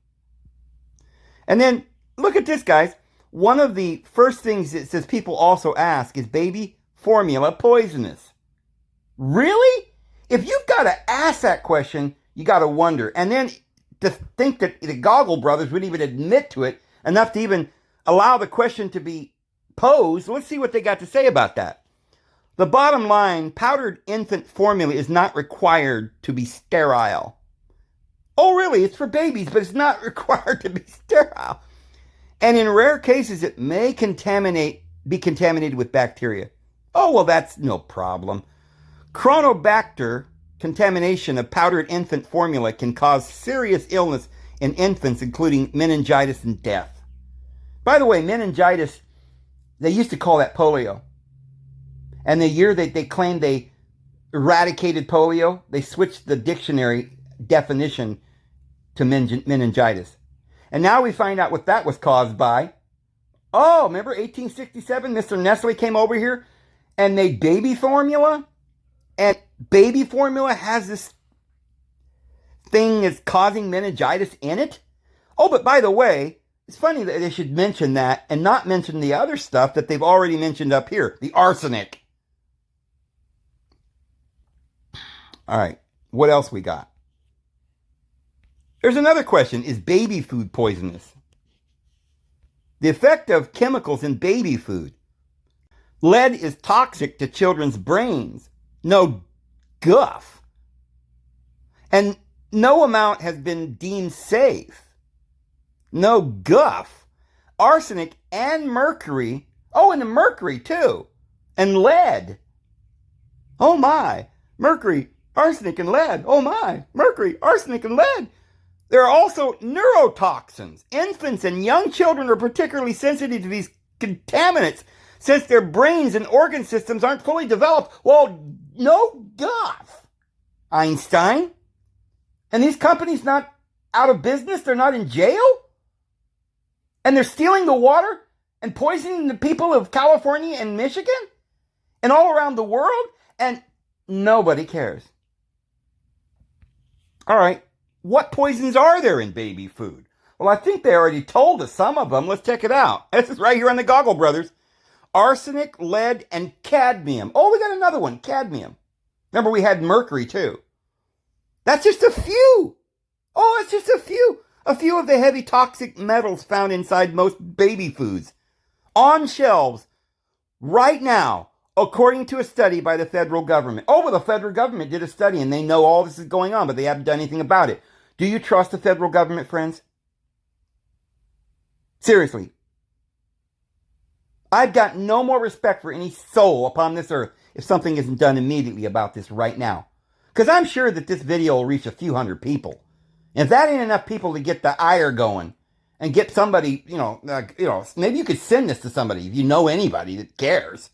And then, look at this, guys. One of the first things it says people also ask is baby formula poisonous? Really? If you've got to ask that question, you got to wonder. And then to think that the Goggle Brothers would even admit to it enough to even allow the question to be posed. Let's see what they got to say about that. The bottom line, powdered infant formula is not required to be sterile. Oh, really? It's for babies, but it's not required to be sterile. And in rare cases, it may be contaminated with bacteria. Oh, well, that's no problem. Chronobacter contamination of powdered infant formula can cause serious illness in infants, including meningitis and death. By the way, meningitis, they used to call that polio. And the year that they claimed they eradicated polio, they switched the dictionary definition to meningitis. And now we find out what that was caused by. Oh, remember 1867? Mr. Nestle came over here and made baby formula? And baby formula has this thing that's causing meningitis in it? Oh, but by the way, it's funny that they should mention that and not mention the other stuff that they've already mentioned up here, the arsenic. All right, what else we got? There's another question. Is baby food poisonous? The effect of chemicals in baby food. Lead is toxic to children's brains. No guff. And no amount has been deemed safe. No guff. Arsenic and mercury. Oh, and the mercury too. And lead. Oh my. Mercury, arsenic, and lead. Oh my. Mercury, arsenic, and lead. There are also neurotoxins. Infants and young children are particularly sensitive to these contaminants since their brains and organ systems aren't fully developed. Well, no guff. Einstein? And these companies not out of business? They're not in jail? And they're stealing the water and poisoning the people of California and Michigan? And all around the world? And nobody cares. All right. What poisons are there in baby food? Well, I think they already told us some of them. Let's check it out. This is right here on the Goggle Brothers. Arsenic, lead, and cadmium. Oh, we got another one, cadmium. Remember, we had mercury, too. That's just a few. Oh, it's just a few. A few of the heavy toxic metals found inside most baby foods. On shelves right now, according to a study by the federal government. Oh, well, the federal government did a study, and they know all this is going on, but they haven't done anything about it. Do you trust the federal government, friends? Seriously. I've got no more respect for any soul upon this earth if something isn't done immediately about this right now. Because I'm sure that this video will reach a few hundred people. And if that ain't enough people to get the ire going and get somebody, maybe you could send this to somebody if you know anybody that cares.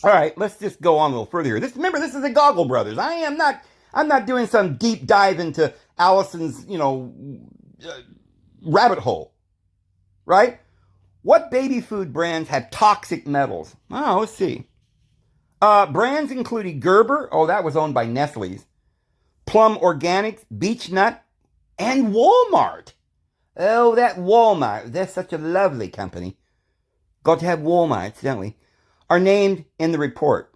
All right, let's just go on a little further here. Remember, this is the Goggle Brothers. I'm not doing some deep dive into Allison's, rabbit hole, right? What baby food brands have toxic metals? Oh, let's see. Brands including Gerber. Oh, that was owned by Nestle's. Plum Organics, Beech Nut, and Walmart. Oh, that Walmart. That's such a lovely company. Got to have Walmarts, don't we? Are named in the report,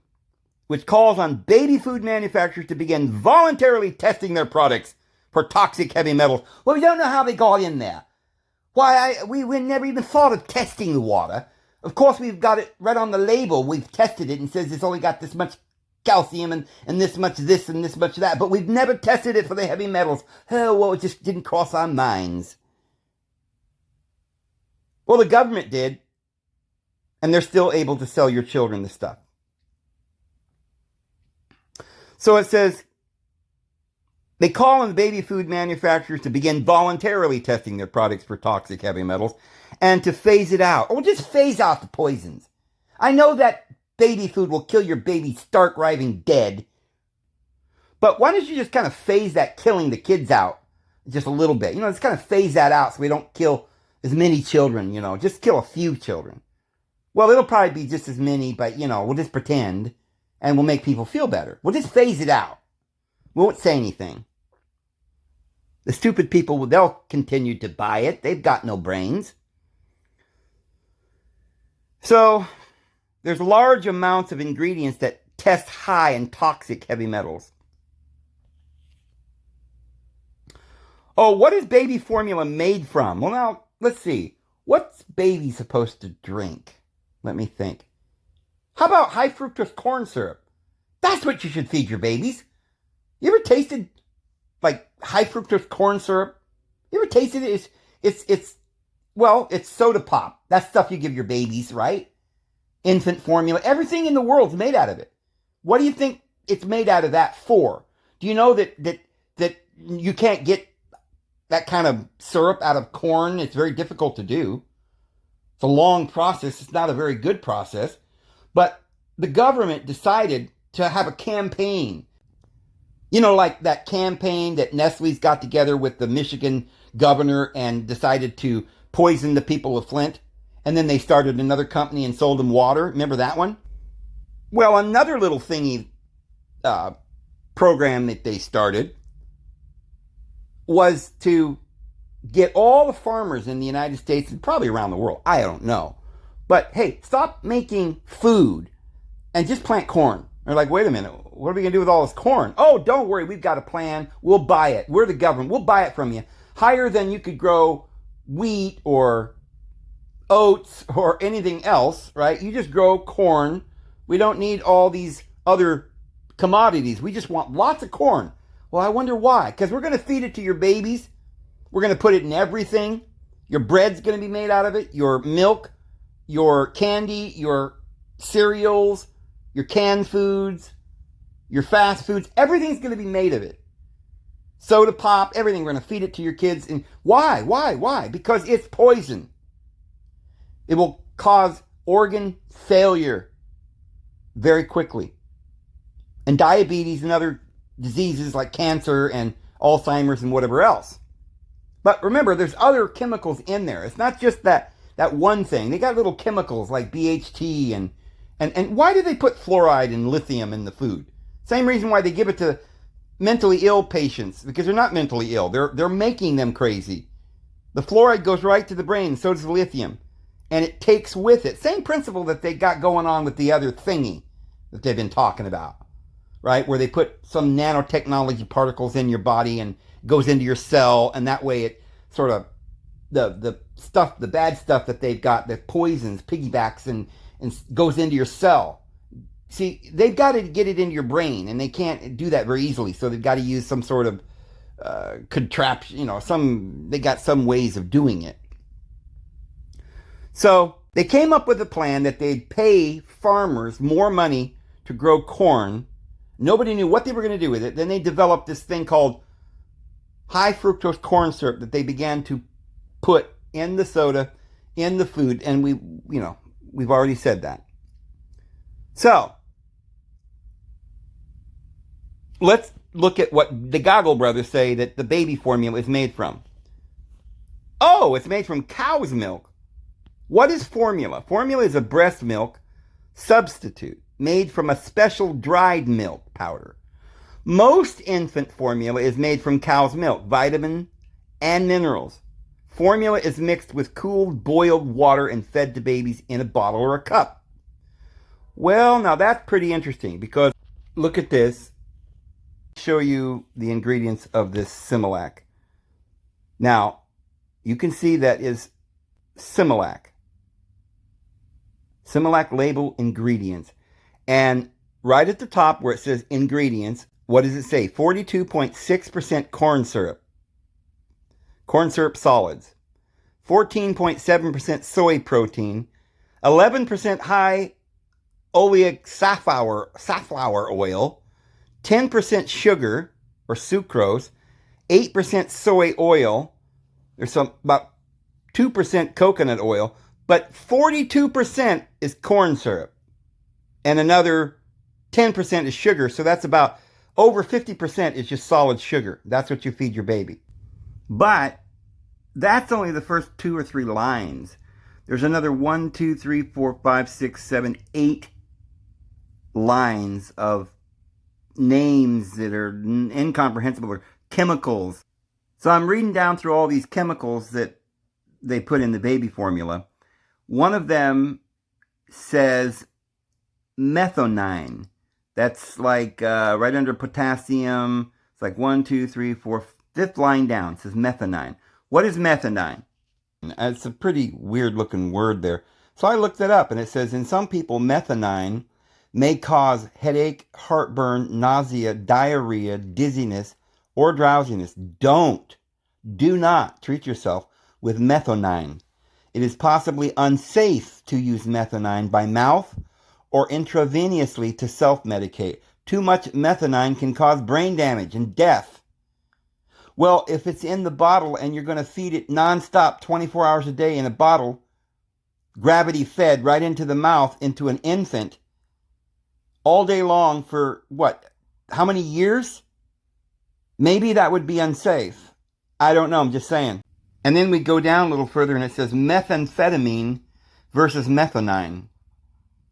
which calls on baby food manufacturers to begin voluntarily testing their products for toxic heavy metals. Well, we don't know how they got in there. Why, we never even thought of testing the water. Of course, we've got it right on the label. We've tested it and says it's only got this much calcium and this much this and this much that. But we've never tested it for the heavy metals. Oh, well, it just didn't cross our minds. Well, the government did. And they're still able to sell your children the stuff. So it says, they call on baby food manufacturers to begin voluntarily testing their products for toxic heavy metals and to phase it out. Or just phase out the poisons. I know that baby food will kill your baby stark raving dead. But why don't you just kind of phase that killing the kids out just a little bit? Just kind of phase that out so we don't kill as many children, just kill a few children. Well, it'll probably be just as many, but, we'll just pretend and we'll make people feel better. We'll just phase it out. We won't say anything. The stupid people, they'll continue to buy it. They've got no brains. So, there's large amounts of ingredients that test high in toxic heavy metals. Oh, what is baby formula made from? Well, now, let's see. What's baby supposed to drink? Let me think. How about high fructose corn syrup? That's what you should feed your babies. You ever tasted like high fructose corn syrup? You ever tasted it? It's soda pop. That's stuff you give your babies, right? Infant formula. Everything in the world's made out of it. What do you think it's made out of that for? Do you know that you can't get that kind of syrup out of corn? It's very difficult to do. It's a long process. It's not a very good process. But the government decided to have a campaign. Like that campaign that Nestle's got together with the Michigan governor and decided to poison the people of Flint. And then they started another company and sold them water. Remember that one? Well, another little thingy program that they started was to get all the farmers in the United States and probably around the world. I don't know. But hey, stop making food and just plant corn. They're like, wait a minute, what are we going to do with all this corn? Oh, don't worry, we've got a plan. We'll buy it. We're the government. We'll buy it from you. Higher than you could grow wheat or oats or anything else, right? You just grow corn. We don't need all these other commodities. We just want lots of corn. Well, I wonder why. Because we're going to feed it to your babies. We're going to put it in everything. Your bread's going to be made out of it. Your milk, your candy, your cereals, your canned foods, your fast foods. Everything's going to be made of it. Soda pop, everything. We're going to feed it to your kids. And why? Why? Because it's poison. It will cause organ failure very quickly. And diabetes and other diseases like cancer and Alzheimer's and whatever else. But remember, there's other chemicals in there. It's not just that one thing. They got little chemicals like BHT and why do they put fluoride and lithium in the food? Same reason why they give it to mentally ill patients, because they're not mentally ill. They're making them crazy. The fluoride goes right to the brain, so does the lithium. And it takes with it. Same principle that they got going on with the other thingy that they've been talking about. Right? Where they put some nanotechnology particles in your body and goes into your cell, and that way it sort of the stuff, the bad stuff that they've got that poisons, piggybacks and goes into your cell. See, they've got to get it into your brain, and they can't do that very easily. So they've got to use some sort of contraption, they got some ways of doing it. So they came up with a plan that they'd pay farmers more money to grow corn. Nobody knew what they were going to do with it. Then they developed this thing called high fructose corn syrup that they began to put in the soda, in the food, and we've already said that. So, let's look at what the Goggle brothers say that the baby formula is made from. Oh, it's made from cow's milk. What is formula? Formula is a breast milk substitute made from a special dried milk powder. Most infant formula is made from cow's milk, vitamins and minerals. Formula is mixed with cooled, boiled water and fed to babies in a bottle or a cup. Well, now that's pretty interesting because look at this. I'll show you the ingredients of this Similac. Now, you can see that is Similac. Similac label ingredients. And right at the top where it says ingredients, what does it say? 42.6% corn syrup. Corn syrup solids. 14.7% soy protein. 11% high oleic safflower oil. 10% sugar or sucrose. 8% soy oil. There's about 2% coconut oil. But 42% is corn syrup. And another 10% is sugar. So that's about over 50% is just solid sugar. That's what you feed your baby. But that's only the first 2 or 3 lines. There's another 1, 2, 3, 4, 5, 6, 7, 8 lines of names that are incomprehensible, or chemicals. So I'm reading down through all these chemicals that they put in the baby formula. One of them says methionine. That's like right under potassium. It's like 1, 2, 3, 4, 5th line down. It says methionine. What is methionine? It's a pretty weird looking word there. So I looked it up and it says in some people methionine may cause headache, heartburn, nausea, diarrhea, dizziness, or drowsiness. Do not treat yourself with methionine. It is possibly unsafe to use methionine by mouth or intravenously to self-medicate. Too much methionine can cause brain damage and death. Well, if it's in the bottle and you're going to feed it nonstop 24 hours a day in a bottle, gravity fed right into the mouth, into an infant, all day long for what? How many years? Maybe that would be unsafe. I don't know, I'm just saying. And then we go down a little further and it says methamphetamine versus methionine.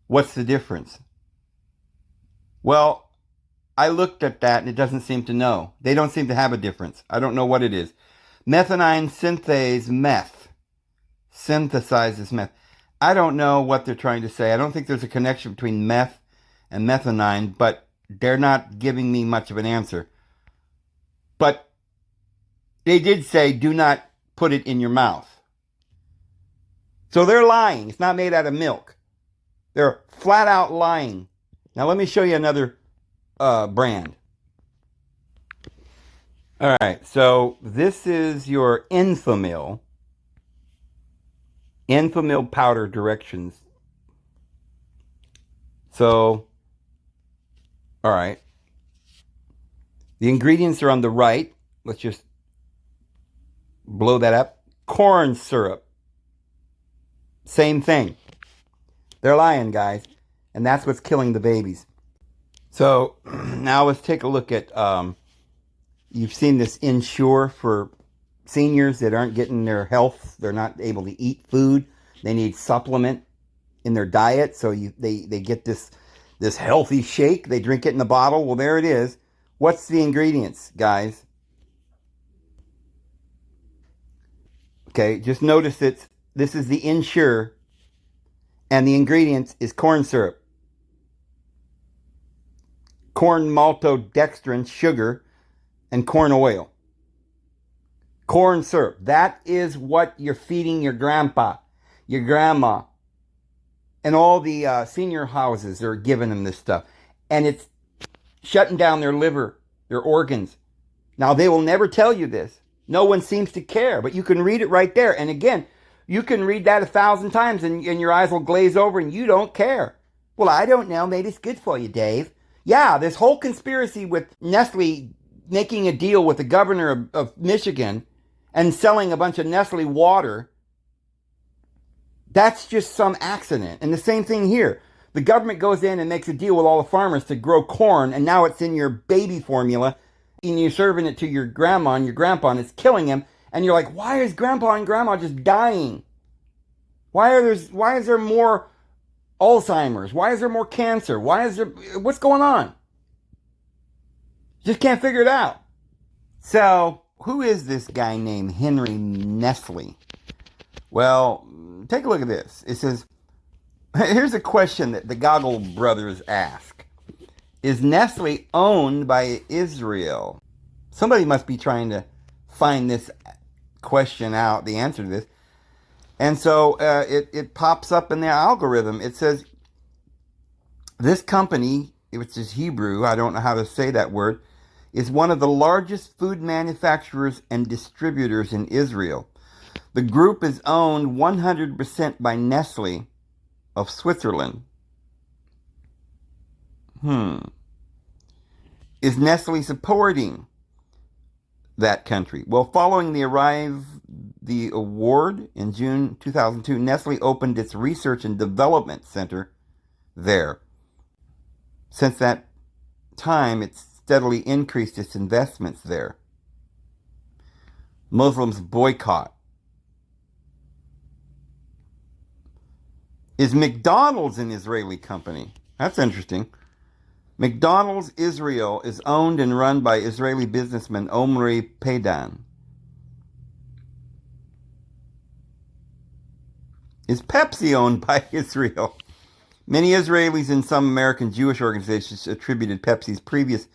What's the difference? Well, I looked at that and it doesn't seem to know. They don't seem to have a difference. I don't know what it is. Methionine synthase meth. Synthesizes meth. I don't know what they're trying to say. I don't think there's a connection between meth and methionine, but they're not giving me much of an answer. But they did say do not put it in your mouth. So they're lying. It's not made out of milk. They're flat out lying. Now let me show you another brand. All right, so this is your Enfamil. Enfamil powder directions. So, all right. The ingredients are on the right. Let's just blow that up. Corn syrup. Same thing. They're lying, guys. And that's what's killing the babies. So now let's take a look at, you've seen this Ensure for seniors that aren't getting their health. They're not able to eat food. They need supplement in their diet. So they get this healthy shake. They drink it in the bottle. Well, there it is. What's the ingredients, guys? Okay, just notice that this is the Ensure. And the ingredients is corn syrup. Corn maltodextrin, sugar, and corn oil. Corn syrup. That is what you're feeding your grandpa, your grandma, and all the senior houses are giving them this stuff. And it's shutting down their liver, their organs. Now, they will never tell you this. No one seems to care, but you can read it right there. And again, you can read that 1,000 times and your eyes will glaze over and you don't care. Well, I don't know. Maybe it's good for you, Dave. Yeah, this whole conspiracy with Nestle making a deal with the governor of Michigan and selling a bunch of Nestle water, that's just some accident. And the same thing here. The government goes in and makes a deal with all the farmers to grow corn, and now it's in your baby formula, and you're serving it to your grandma and your grandpa, and it's killing him. And you're like, why is grandpa and grandma just dying? Why is there more Alzheimer's? Why is there more cancer? What's going on? Just can't figure it out. So, who is this guy named Henry Nestle? Well, take a look at this. It says, here's a question that the Goggle brothers ask. Is Nestle owned by Israel? Somebody must be trying to find this question out, the answer to this. And so it pops up in the algorithm. It says, this company, which is Hebrew, I don't know how to say that word, is one of the largest food manufacturers and distributors in Israel. The group is owned 100% by Nestle of Switzerland. Is Nestle supporting that country? Well, following the award in June 2002, Nestle opened its research and development center there. Since that time, it's steadily increased its investments there. Muslims boycott. Is McDonald's an Israeli company? That's interesting. McDonald's Israel is owned and run by Israeli businessman Omri Paydan. Is Pepsi owned by Israel? Many Israelis and some American Jewish organizations attributed Pepsi's previous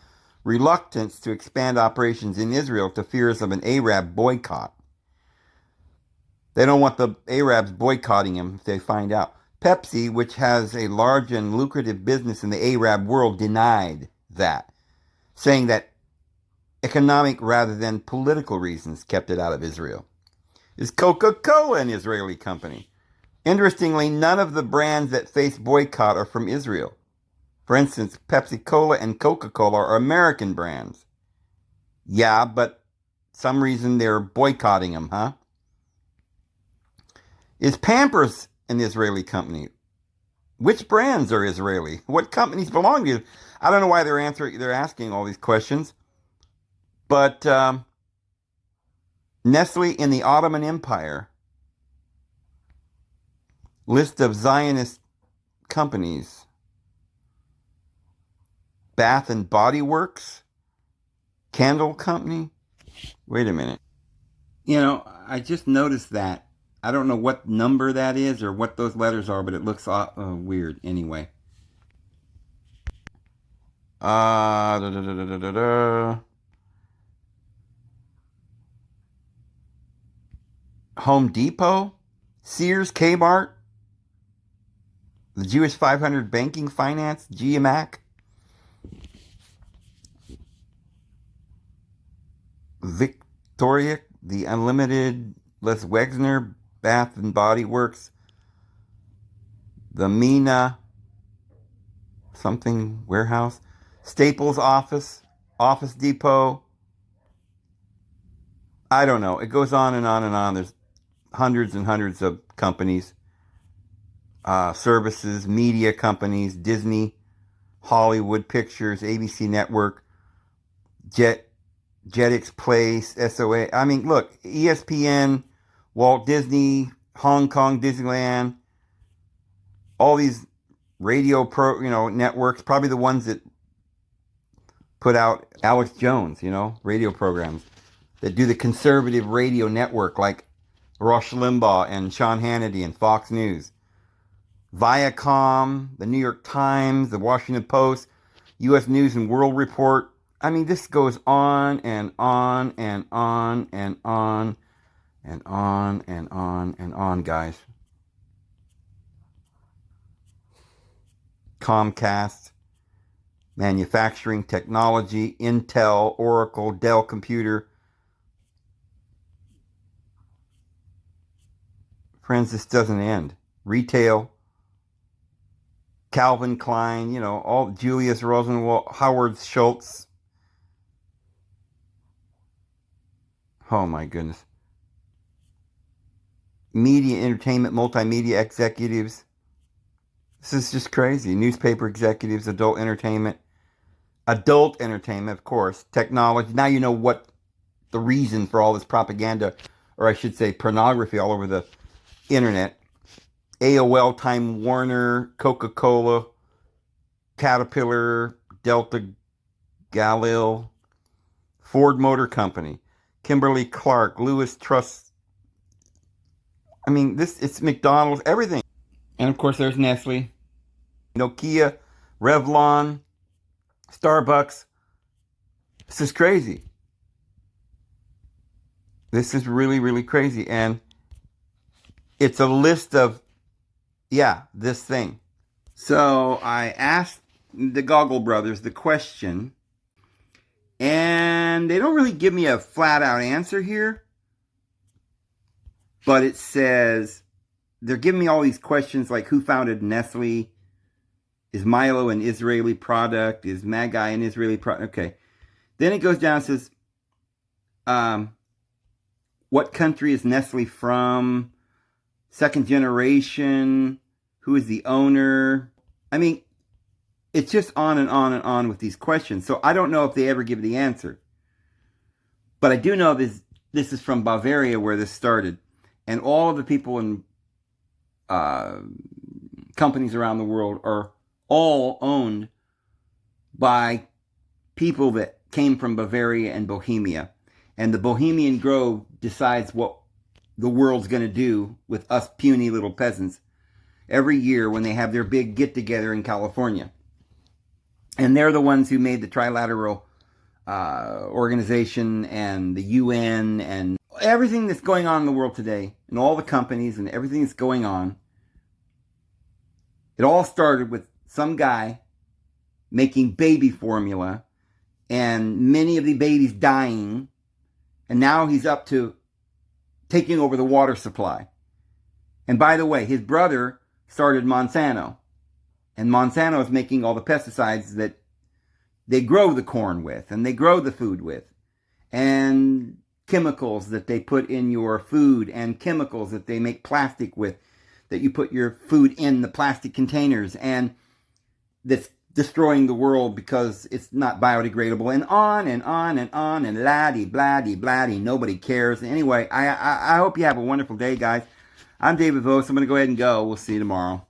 reluctance to expand operations in Israel to fears of an Arab boycott. They don't want the Arabs boycotting him if they find out. Pepsi, which has a large and lucrative business in the Arab world, denied that, saying that economic rather than political reasons kept it out of Israel. Is Coca-Cola an Israeli company? Interestingly, none of the brands that face boycott are from Israel. For instance, Pepsi-Cola and Coca-Cola are American brands. Yeah, but some reason they're boycotting them, huh? Is Pampers an Israeli company? Which brands are Israeli? What companies belong to? I don't know why they're asking all these questions. But Nestle in the Ottoman Empire. List of Zionist companies. Bath and Body Works. Candle Company. Wait a minute. You know, I just noticed that. I don't know what number that is or what those letters are, but it looks weird anyway. Da, da, da, da, da, da, da. Home Depot, Sears, Kmart, the Jewish 500 Banking Finance, GMAC, Victoria, the Unlimited, Les Wexner, Bath and Body Works, the Mina something warehouse, Staples Office Depot. I don't know. It goes on and on and on. There's hundreds and hundreds of companies, services, media companies, Disney, Hollywood Pictures, ABC Network, Jetix Place, SOA. I mean, look, ESPN, Walt Disney, Hong Kong Disneyland, all these radio networks, probably the ones that put out Alex Jones, radio programs that do the conservative radio network like Rush Limbaugh and Sean Hannity and Fox News. Viacom, the New York Times, the Washington Post, U.S. News and World Report. I mean, this goes on and on and on and on and on and on and on, guys. Comcast, manufacturing, technology, Intel, Oracle, Dell Computer. Friends, this doesn't end. Retail, Calvin Klein, all Julius Rosenwald, Howard Schultz. Oh my goodness. Media, entertainment, multimedia executives. This is just crazy. Newspaper executives, adult entertainment, of course, technology. Now you know what the reason for all this propaganda, or I should say pornography all over the internet. AOL, Time Warner, Coca-Cola, Caterpillar, Delta, Galil, Ford Motor Company, Kimberly Clark, Lewis Trust. I mean, it's McDonald's, everything. And of course, there's Nestle, Nokia, Revlon, Starbucks. This is crazy. This is really, really crazy. And it's a list of, this thing. So I asked the Goggle Brothers the question, and they don't really give me a flat out answer here, but it says they're giving me all these questions like who founded Nestle? Is Milo an Israeli product? Is Magi an Israeli product? Okay. Then it goes down and says, what country is Nestle from? Second generation? Who is the owner? I mean, it's just on and on and on with these questions. So I don't know if they ever give the answer. But I do know this is from Bavaria where this started. And all of the people in companies around the world are all owned by people that came from Bavaria and Bohemia. And the Bohemian Grove decides what the world's going to do with us puny little peasants every year when they have their big get-together in California. And they're the ones who made the Trilateral Organization and the UN and everything that's going on in the world today, and all the companies and everything that's going on. It all started with some guy making baby formula and many of the babies dying, and now he's up to taking over the water supply. And by the way, his brother started Monsanto, and Monsanto is making all the pesticides that they grow the corn with and they grow the food with, and chemicals that they put in your food, and chemicals that they make plastic with, that you put your food in the plastic containers, and that's destroying the world because it's not biodegradable, and on and on and on, and laddie, bladdy, bladdy, nobody cares. Anyway, I hope you have a wonderful day, guys. I'm David Vos. I'm going to go ahead and go. We'll see you tomorrow.